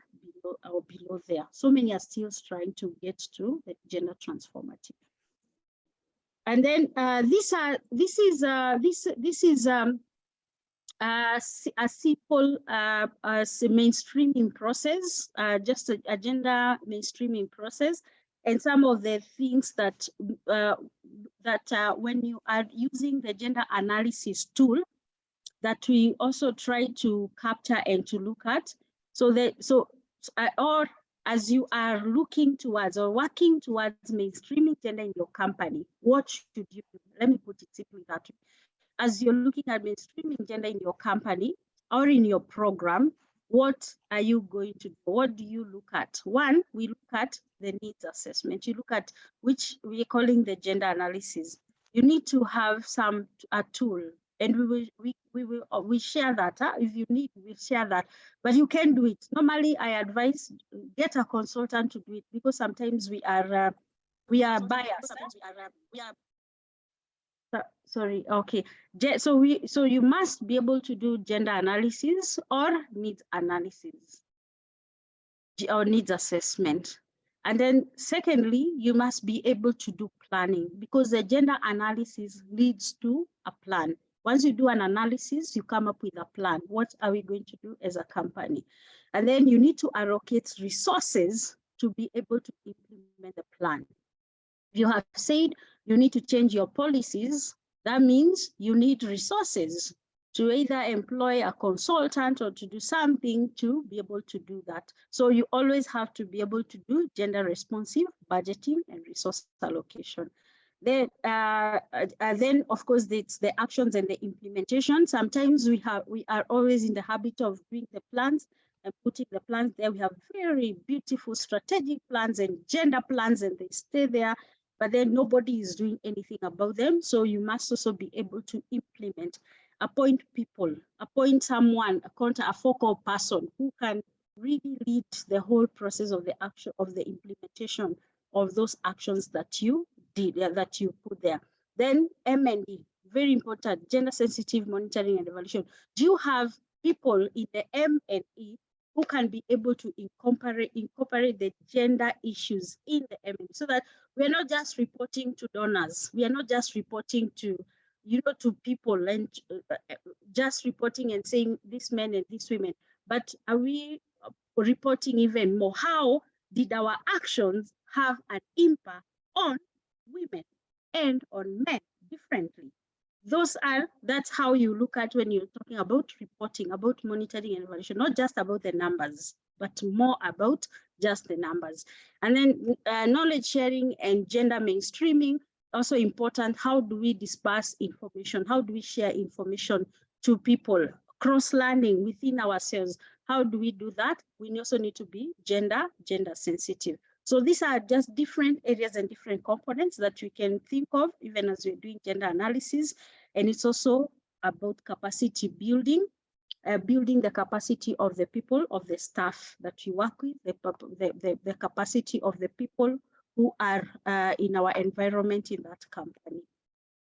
below there. So many are still trying to get to the gender transformative. And then this is a simple mainstreaming process, just a gender mainstreaming process, and some of the things that when you are using the gender analysis tool, that we also try to capture and to look at, or as you are looking towards or working towards mainstreaming gender in your company, what should you do? Let me put it simply that way. As you're looking at mainstreaming gender in your company or in your program, what are you going to do? What do you look at? One, we look at the needs assessment. You look at which we are calling the gender analysis. You need to have a tool, and we share that. If you need, we'll share that. But you can do it. Normally, I advise get a consultant to do it, because sometimes we are biased. Sorry, okay. So you must be able to do gender analysis or needs analysis or needs assessment. And then secondly, you must be able to do planning, because the gender analysis leads to a plan. Once you do an analysis, you come up with a plan. What are we going to do as a company? And then you need to allocate resources to be able to implement the plan. You have said you need to change your policies. That means you need resources to either employ a consultant or to do something to be able to do that. So you always have to be able to do gender responsive budgeting and resource allocation. Then of course, it's the actions and the implementation. Sometimes we are always in the habit of doing the plans and putting the plans there. We have very beautiful strategic plans and gender plans, and they stay there, but then nobody is doing anything about them. So you must also be able to implement, appoint people, appoint someone, a focal person who can really lead the whole process of the action, of the implementation of those actions that you did, that you put there. Then M&E, very important, gender sensitive monitoring and evaluation. Do you have people in the M&E who can be able to incorporate the gender issues in the M&E, so that we're not just reporting to donors, we are not just reporting to, to people and just reporting and saying these men and these women, but are we reporting even more? How did our actions have an impact on women and on men differently? That's how you look at when you're talking about reporting, about monitoring and evaluation, not just about the numbers, but more about just the numbers. And then knowledge sharing and gender mainstreaming, also important. How do we disperse information? How do we share information to people? Cross-learning within ourselves. How do we do that? We also need to be gender sensitive. So these are just different areas and different components that we can think of even as we're doing gender analysis. And it's also about capacity building, building the capacity of the people, of the staff that you work with, the capacity of the people who are in our environment in that company.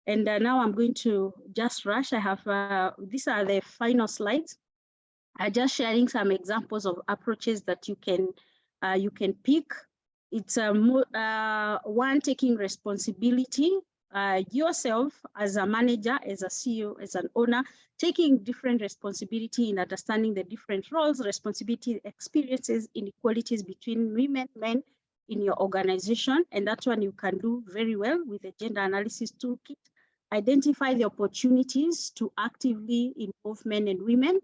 And now I'm going to just rush. I have, these are the final slides. I'm just sharing some examples of approaches that you can pick. It's one, taking responsibility, yourself as a manager, as a CEO, as an owner, taking different responsibility in understanding the different roles, responsibility, experiences, inequalities between women, men in your organization. And that's one you can do very well with the gender analysis toolkit. Identify the opportunities to actively involve men and women,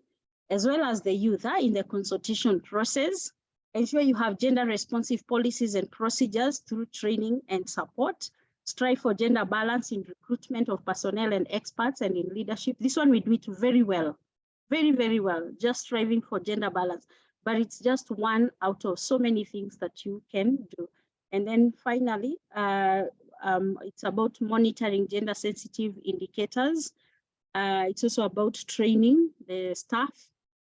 as well as the youth in the consultation process. Ensure you have gender responsive policies and procedures through training and support. Strive for gender balance in recruitment of personnel and experts and in leadership. This one we do it very well, very, very well, just striving for gender balance. But it's just one out of so many things that you can do. And then finally, it's about monitoring gender sensitive indicators. It's also about training the staff.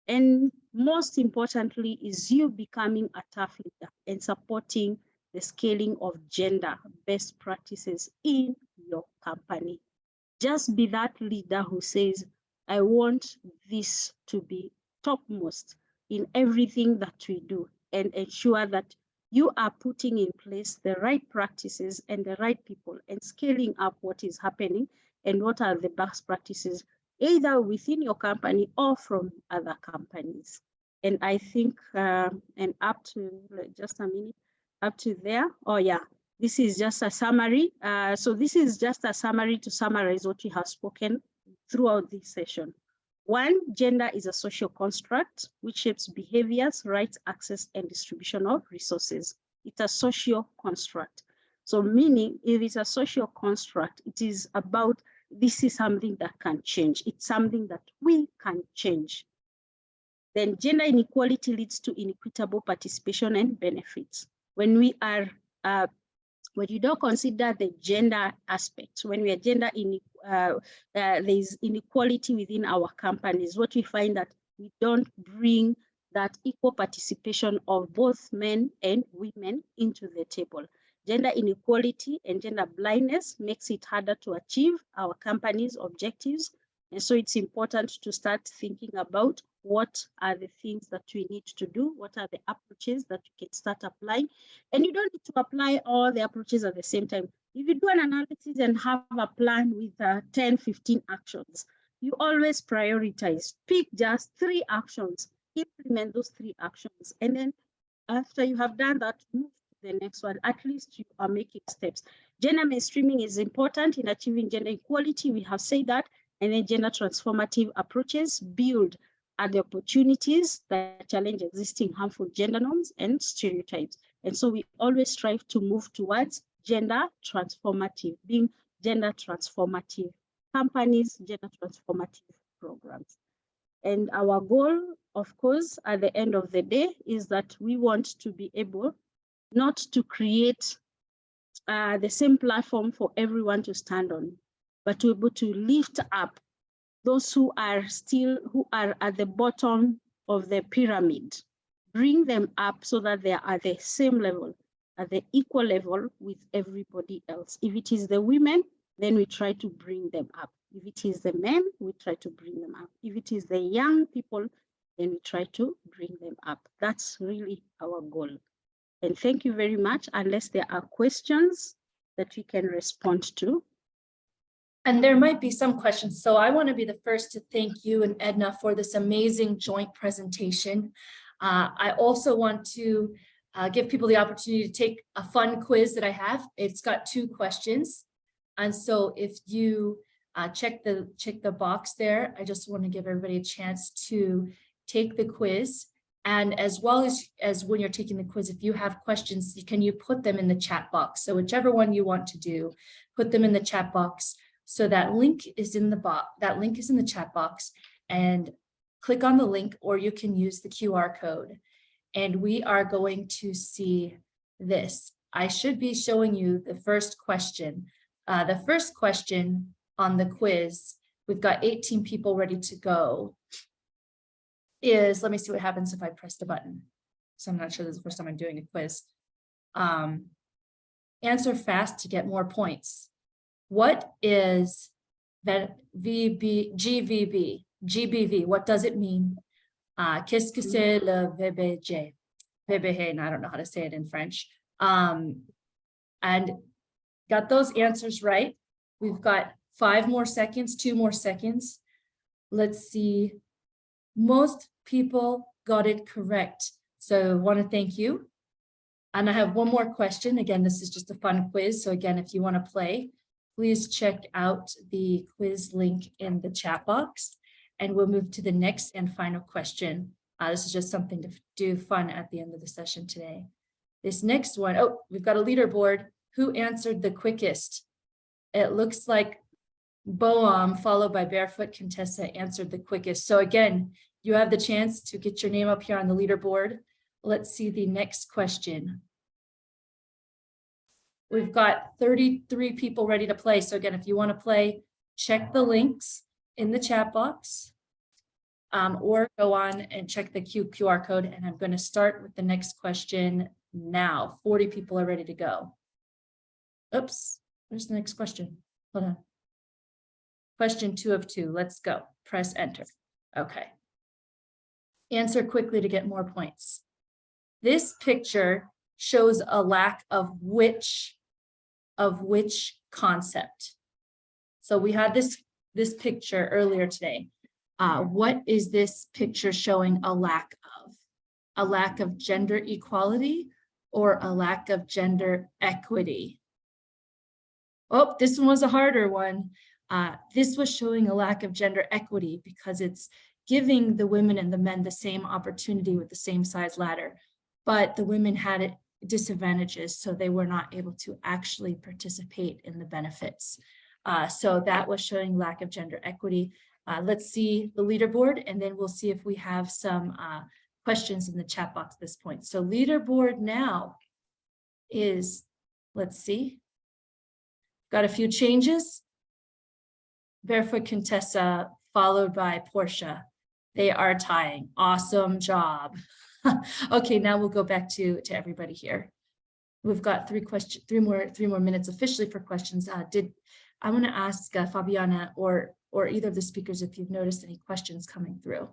And most importantly is you becoming a tough leader and supporting the scaling of gender best practices in your company. Just be that leader who says, I want this to be topmost in everything that we do, and ensure that you are putting in place the right practices and the right people and scaling up what is happening and what are the best practices either within your company or from other companies. And I think, and up to just a minute, up to there, oh yeah, this is just a summary. So this is just a summary to summarize what we have spoken throughout this session. One, gender is a social construct which shapes behaviors, rights, access, and distribution of resources. It's a social construct. So meaning, if it's a social construct, it is about, this is something that can change. It's something that we can change. Then gender inequality leads to inequitable participation and benefits. When we are, when you don't consider the gender aspect, when we are there's inequality within our companies, what we find that we don't bring that equal participation of both men and women into the table. Gender inequality and gender blindness makes it harder to achieve our company's objectives. And so it's important to start thinking about what are the things that we need to do, what are the approaches that you can start applying. And you don't need to apply all the approaches at the same time. If you do an analysis and have a plan with 10, 15 actions, you always prioritize, pick just 3 actions, implement those 3 actions. And then after you have done that, move to the next one. At least you are making steps. Gender mainstreaming is important in achieving gender equality. We have said that. And then gender transformative approaches build at the opportunities that challenge existing harmful gender norms and stereotypes. And so we always strive to move towards gender transformative, being gender transformative companies, gender transformative programs. And our goal, of course, at the end of the day, is that we want to be able not to create the same platform for everyone to stand on, but to be able to lift up those who are at the bottom of the pyramid, bring them up so that they are at the same level, at the equal level with everybody else. If it is the women, then we try to bring them up. If it is the men, we try to bring them up. If it is the young people, then we try to bring them up. That's really our goal. And thank you very much, unless there are questions that we can respond to.
And there might be some questions. So I want to be the first to thank you and Edna for this amazing joint presentation. I also want to give people the opportunity to take a fun quiz that I have. It's got 2 questions. And so if you check the box there, I just want to give everybody a chance to take the quiz. And as well as when you're taking the quiz, if you have questions, can you put them in the chat box? So whichever one you want to do, put them in the chat box. So that link is in the box. That link is in the chat box, and click on the link, or you can use the QR code. And we are going to see this. I should be showing you the first question. The first question on the quiz, we've got 18 people ready to go, is, let me see what happens if I press the button. So I'm not sure this is the first time I'm doing a quiz. Answer fast to get more points. What is that GVB? GBV, what does it mean? Qu'est-ce que c'est le VBG? VBG, I don't know how to say it in French. And got those answers right. We've got 5 more seconds, 2 more seconds. Let's see. Most people got it correct. So I want to thank you. And I have one more question. Again, this is just a fun quiz. So again, if you want to play, please check out the quiz link in the chat box, and we'll move to the next and final question. This is just something to do fun at the end of the session today. This next one, oh, we've got a leaderboard. Who answered the quickest? It looks like Boam, followed by Barefoot Contessa, answered the quickest. So again, you have the chance to get your name up here on the leaderboard. Let's see the next question. We've got 33 people ready to play. So again, if you want to play, check the links in the chat box, or go on and check the QR code. And I'm going to start with the next question now. 40 people are ready to go. Oops, where's the next question? Hold on. Question 2 of 2. Let's go. Press enter. Okay. Answer quickly to get more points. This picture shows a lack of which concept. So we had this picture earlier today. What is this picture showing a lack of? A lack of gender equality or a lack of gender equity? Oh, this one was a harder one. This was showing a lack of gender equity because it's giving the women and the men the same opportunity with the same size ladder, but the women had disadvantages, so they were not able to actually participate in the benefits. So that was showing lack of gender equity. Let's see the leaderboard, and then we'll see if we have some questions in the chat box at this point. So leaderboard now is, let's see, got a few changes. Barefoot Contessa followed by Portia. They are tying. Awesome job. Okay, now we'll go back to everybody here. We've got three more minutes officially for questions. I want to ask Fabiana or either of the speakers if you've noticed any questions coming through.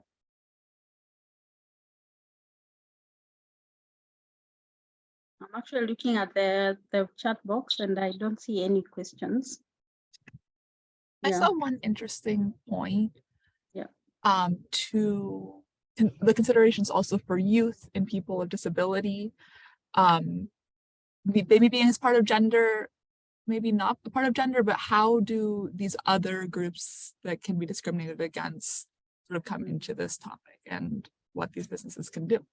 I'm actually looking at the chat box and I don't see any questions.
I saw one interesting point.
Yeah.
To the considerations also for youth and people with disability. They may be as part of gender, maybe not a part of gender, but how do these other groups that can be discriminated against sort of come into this topic and what these businesses can do?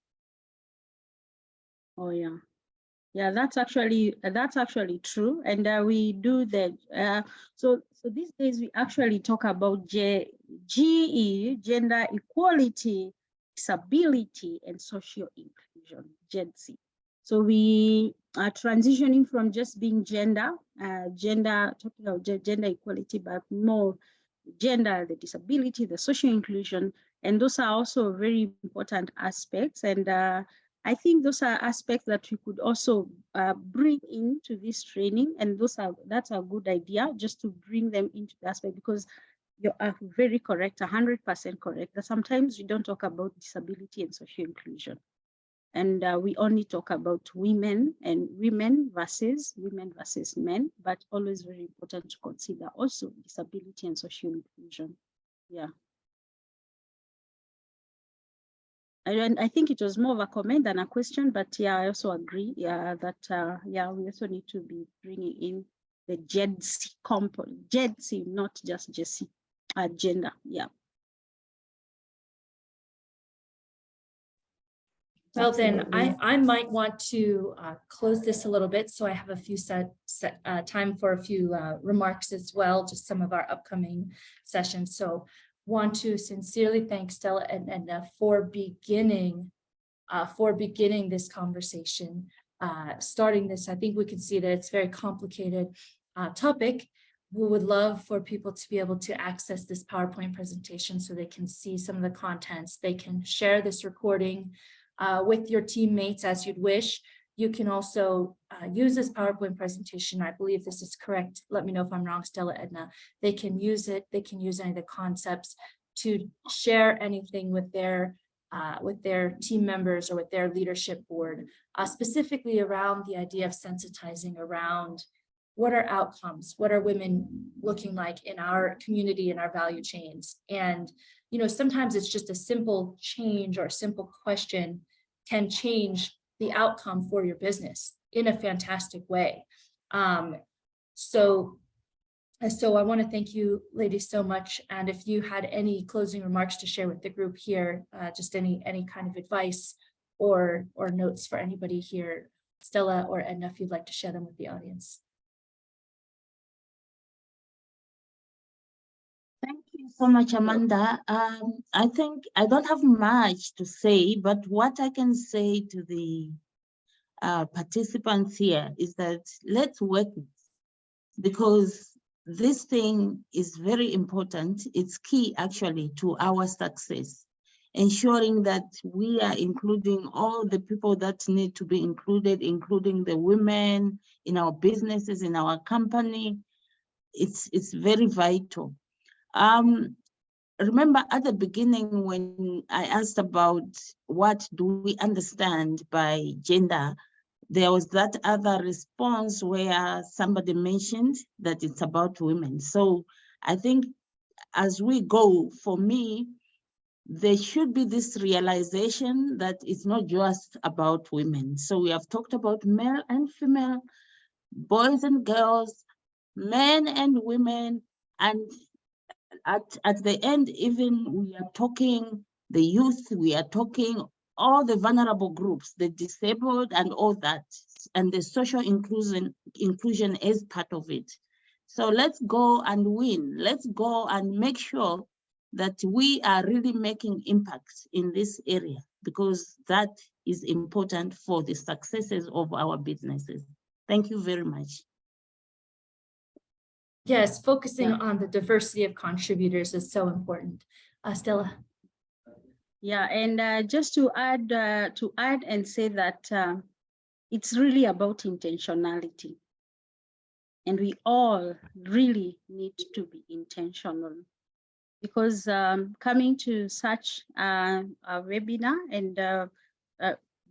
Oh yeah. Yeah, that's actually true, and we do that. So these days we actually talk about GE, gender equality, disability, and social inclusion, GEDC. So we are transitioning from just being talking about gender equality, but more gender, the disability, the social inclusion, and those are also very important aspects. And I think those are aspects that we could also bring into this training, and that's a good idea, just to bring them into the aspect, because you are very correct, 100% correct, that sometimes we don't talk about disability and social inclusion. And we only talk about women versus men, but always very important to consider also disability and social inclusion. Yeah. I think it was more of a comment than a question, but yeah, I also agree. Yeah, that yeah, we also need to be bringing in the GEDC component, GEDC, not just GEC, gender. Yeah.
Well, then I might want to close this a little bit, so I have a few time for a few remarks as well, just some of our upcoming sessions. So want to sincerely thank Stellah and Edna for beginning this conversation, starting this. I think we can see that it's a very complicated topic. We would love for people to be able to access this PowerPoint presentation so they can see some of the contents. They can share this recording with your teammates as you'd wish. You can also use this PowerPoint presentation. I believe this is correct. Let me know if I'm wrong, Stellah, Edna. They can use it. They can use any of the concepts to share anything with their team members or with their leadership board, specifically around the idea of sensitizing around what are outcomes, what are women looking like in our community and our value chains. And you know, sometimes it's just a simple change or a simple question can change the outcome for your business in a fantastic way. So I want to thank you ladies so much. And if you had any closing remarks to share with the group here, just any kind of advice or notes for anybody here, Stellah or Edna, if you'd like to share them with the audience.
Thank you so much, Amanda. I think I don't have much to say, but what I can say to the participants here is that let's work, because this thing is very important. It's key actually to our success, ensuring that we are including all the people that need to be included, including the women in our businesses, in our company. It's very vital. Remember at the beginning when I asked about what do we understand by gender, there was that other response where somebody mentioned that it's about women. So I think as we go, for me, there should be this realization that it's not just about women. So we have talked about male and female, boys and girls, men and women, and at the end, even we are talking the youth, we are talking all the vulnerable groups, the disabled and all that, and the social inclusion is part of it. So let's go and win. Let's go and make sure that we are really making impact in this area, because that is important for the successes of our businesses. Thank you very much.
Yes, focusing on the diversity of contributors is so important. Stellah.
Yeah, and just to add and say that it's really about intentionality. And we all really need to be intentional, because coming to such a webinar and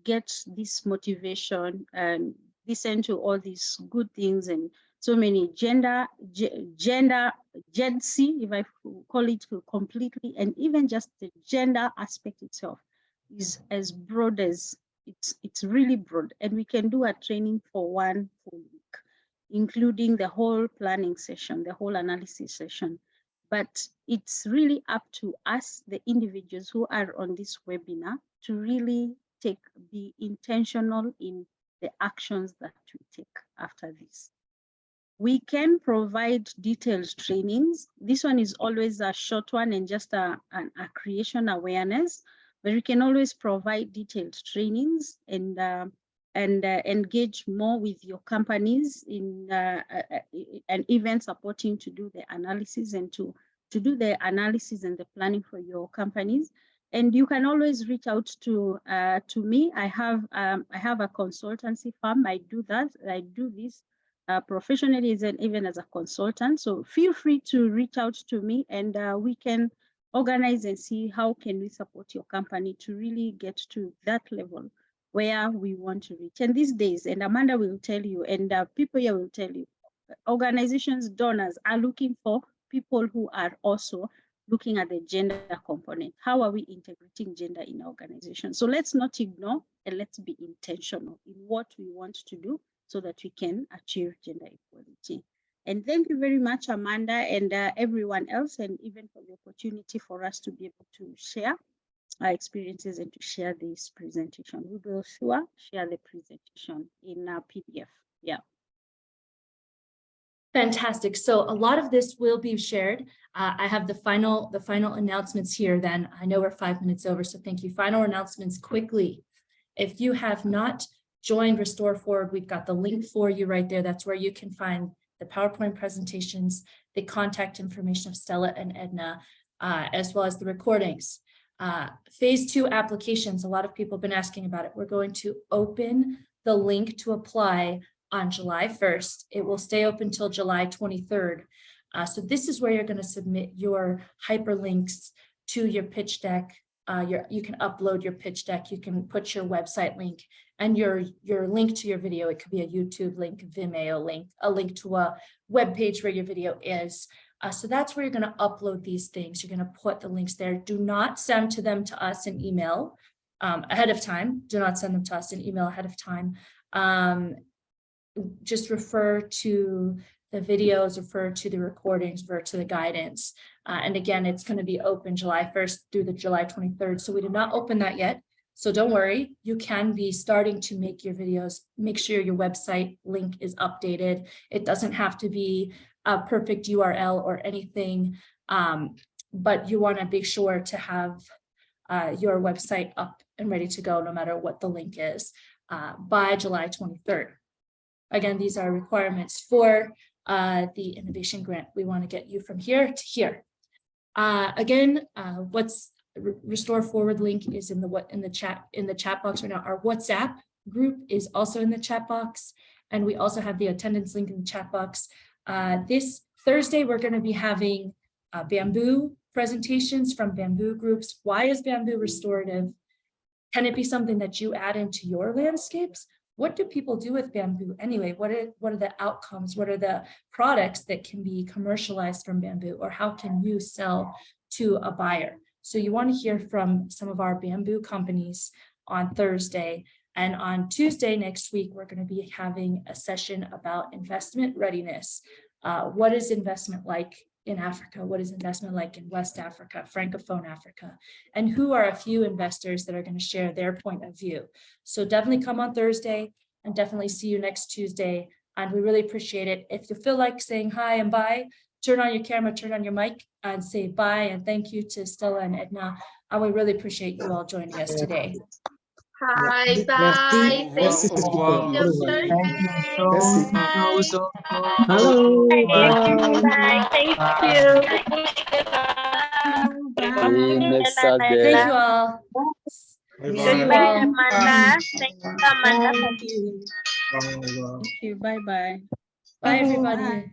get this motivation and listen to all these good things and so many gender, Gen Z, if I call it completely, and even just the gender aspect itself is as broad as it's really broad, and we can do a training for 1 full week, including the whole planning session, the whole analysis session. But it's really up to us, the individuals who are on this webinar, to really be intentional in the actions that we take after this. We can provide detailed trainings. This one is always a short one and just a creation awareness, but we can always provide detailed trainings and engage more with your companies in and even supporting to do the analysis and to do the analysis and the planning for your companies. And you can always reach out to me. I have a consultancy firm. I do that. I do this professionally and even as a consultant. So feel free to reach out to me, and we can organize and see how can we support your company to really get to that level where we want to reach. And these days, and Amanda will tell you, and people here will tell you, organizations, donors are looking for people who are also looking at the gender component. How are we integrating gender in our organization? So let's not ignore, and let's be intentional in what we want to do so that we can achieve gender equality. And thank you very much, Amanda, and everyone else, and even for the opportunity for us to be able to share our experiences and to share this presentation. We will sure share the presentation in our PDF. Yeah.
Fantastic. So a lot of this will be shared. I have the final announcements here then. I know we're 5 minutes over, so thank you. Final announcements quickly. If you have not joined Restore Forward, we've got the link for you right there. That's where you can find the PowerPoint presentations, the contact information of Stellah and Edna, as well as the recordings. Phase 2 applications, a lot of people have been asking about it. We're going to open the link to apply on July 1st. It will stay open till July 23rd. So this is where you're going to submit your hyperlinks to your pitch deck. You can upload your pitch deck. You can put your website link and your link to your video. It could be a YouTube link, Vimeo link, a link to a web page where your video is. So that's where you're going to upload these things. You're going to put the links there. Do not send them to us in email ahead of time. Do not send them to us in email ahead of time. Just refer to the videos, refer to the recordings, refer to the guidance. And again, it's going to be open July 1st through the July 23rd. So we did not open that yet. So don't worry, you can be starting to make your videos. Make sure your website link is updated. It doesn't have to be a perfect URL or anything, but you want to be sure to have your website up and ready to go no matter what the link is by July 23rd. Again, these are requirements for the innovation grant. We want to get you from here to here. Again, what's Restore Forward link is in the chat box right now. Our WhatsApp group is also in the chat box, and we also have the attendance link in the chat box. This Thursday, we're going to be having bamboo presentations from bamboo groups. Why is bamboo restorative? Can it be something that you add into your landscapes? What do people do with bamboo anyway? What are the outcomes? What are the products that can be commercialized from bamboo, or how can you sell to a buyer? So you want to hear from some of our bamboo companies on Thursday. And on Tuesday next week, we're going to be having a session about investment readiness. What is investment like in Africa? What is investment like in West Africa, Francophone Africa? And who are a few investors that are going to share their point of view? So definitely come on Thursday, and definitely see you next Tuesday. And we really appreciate it. If you feel like saying hi and bye, turn on your camera, turn on your mic, and say bye. And thank you to Stellah and Edna. And we really appreciate you all joining us today.
Bye bye.
Merci,
Thank
beaucoup.
you.
Au revoir. Merci.
Hello.
Bye. Thank you.
See you next Saturday.
Thank you all.
Goodbye, Amanda. Thank you, Amanda.
Thank you. Bye bye.
Bye, everybody.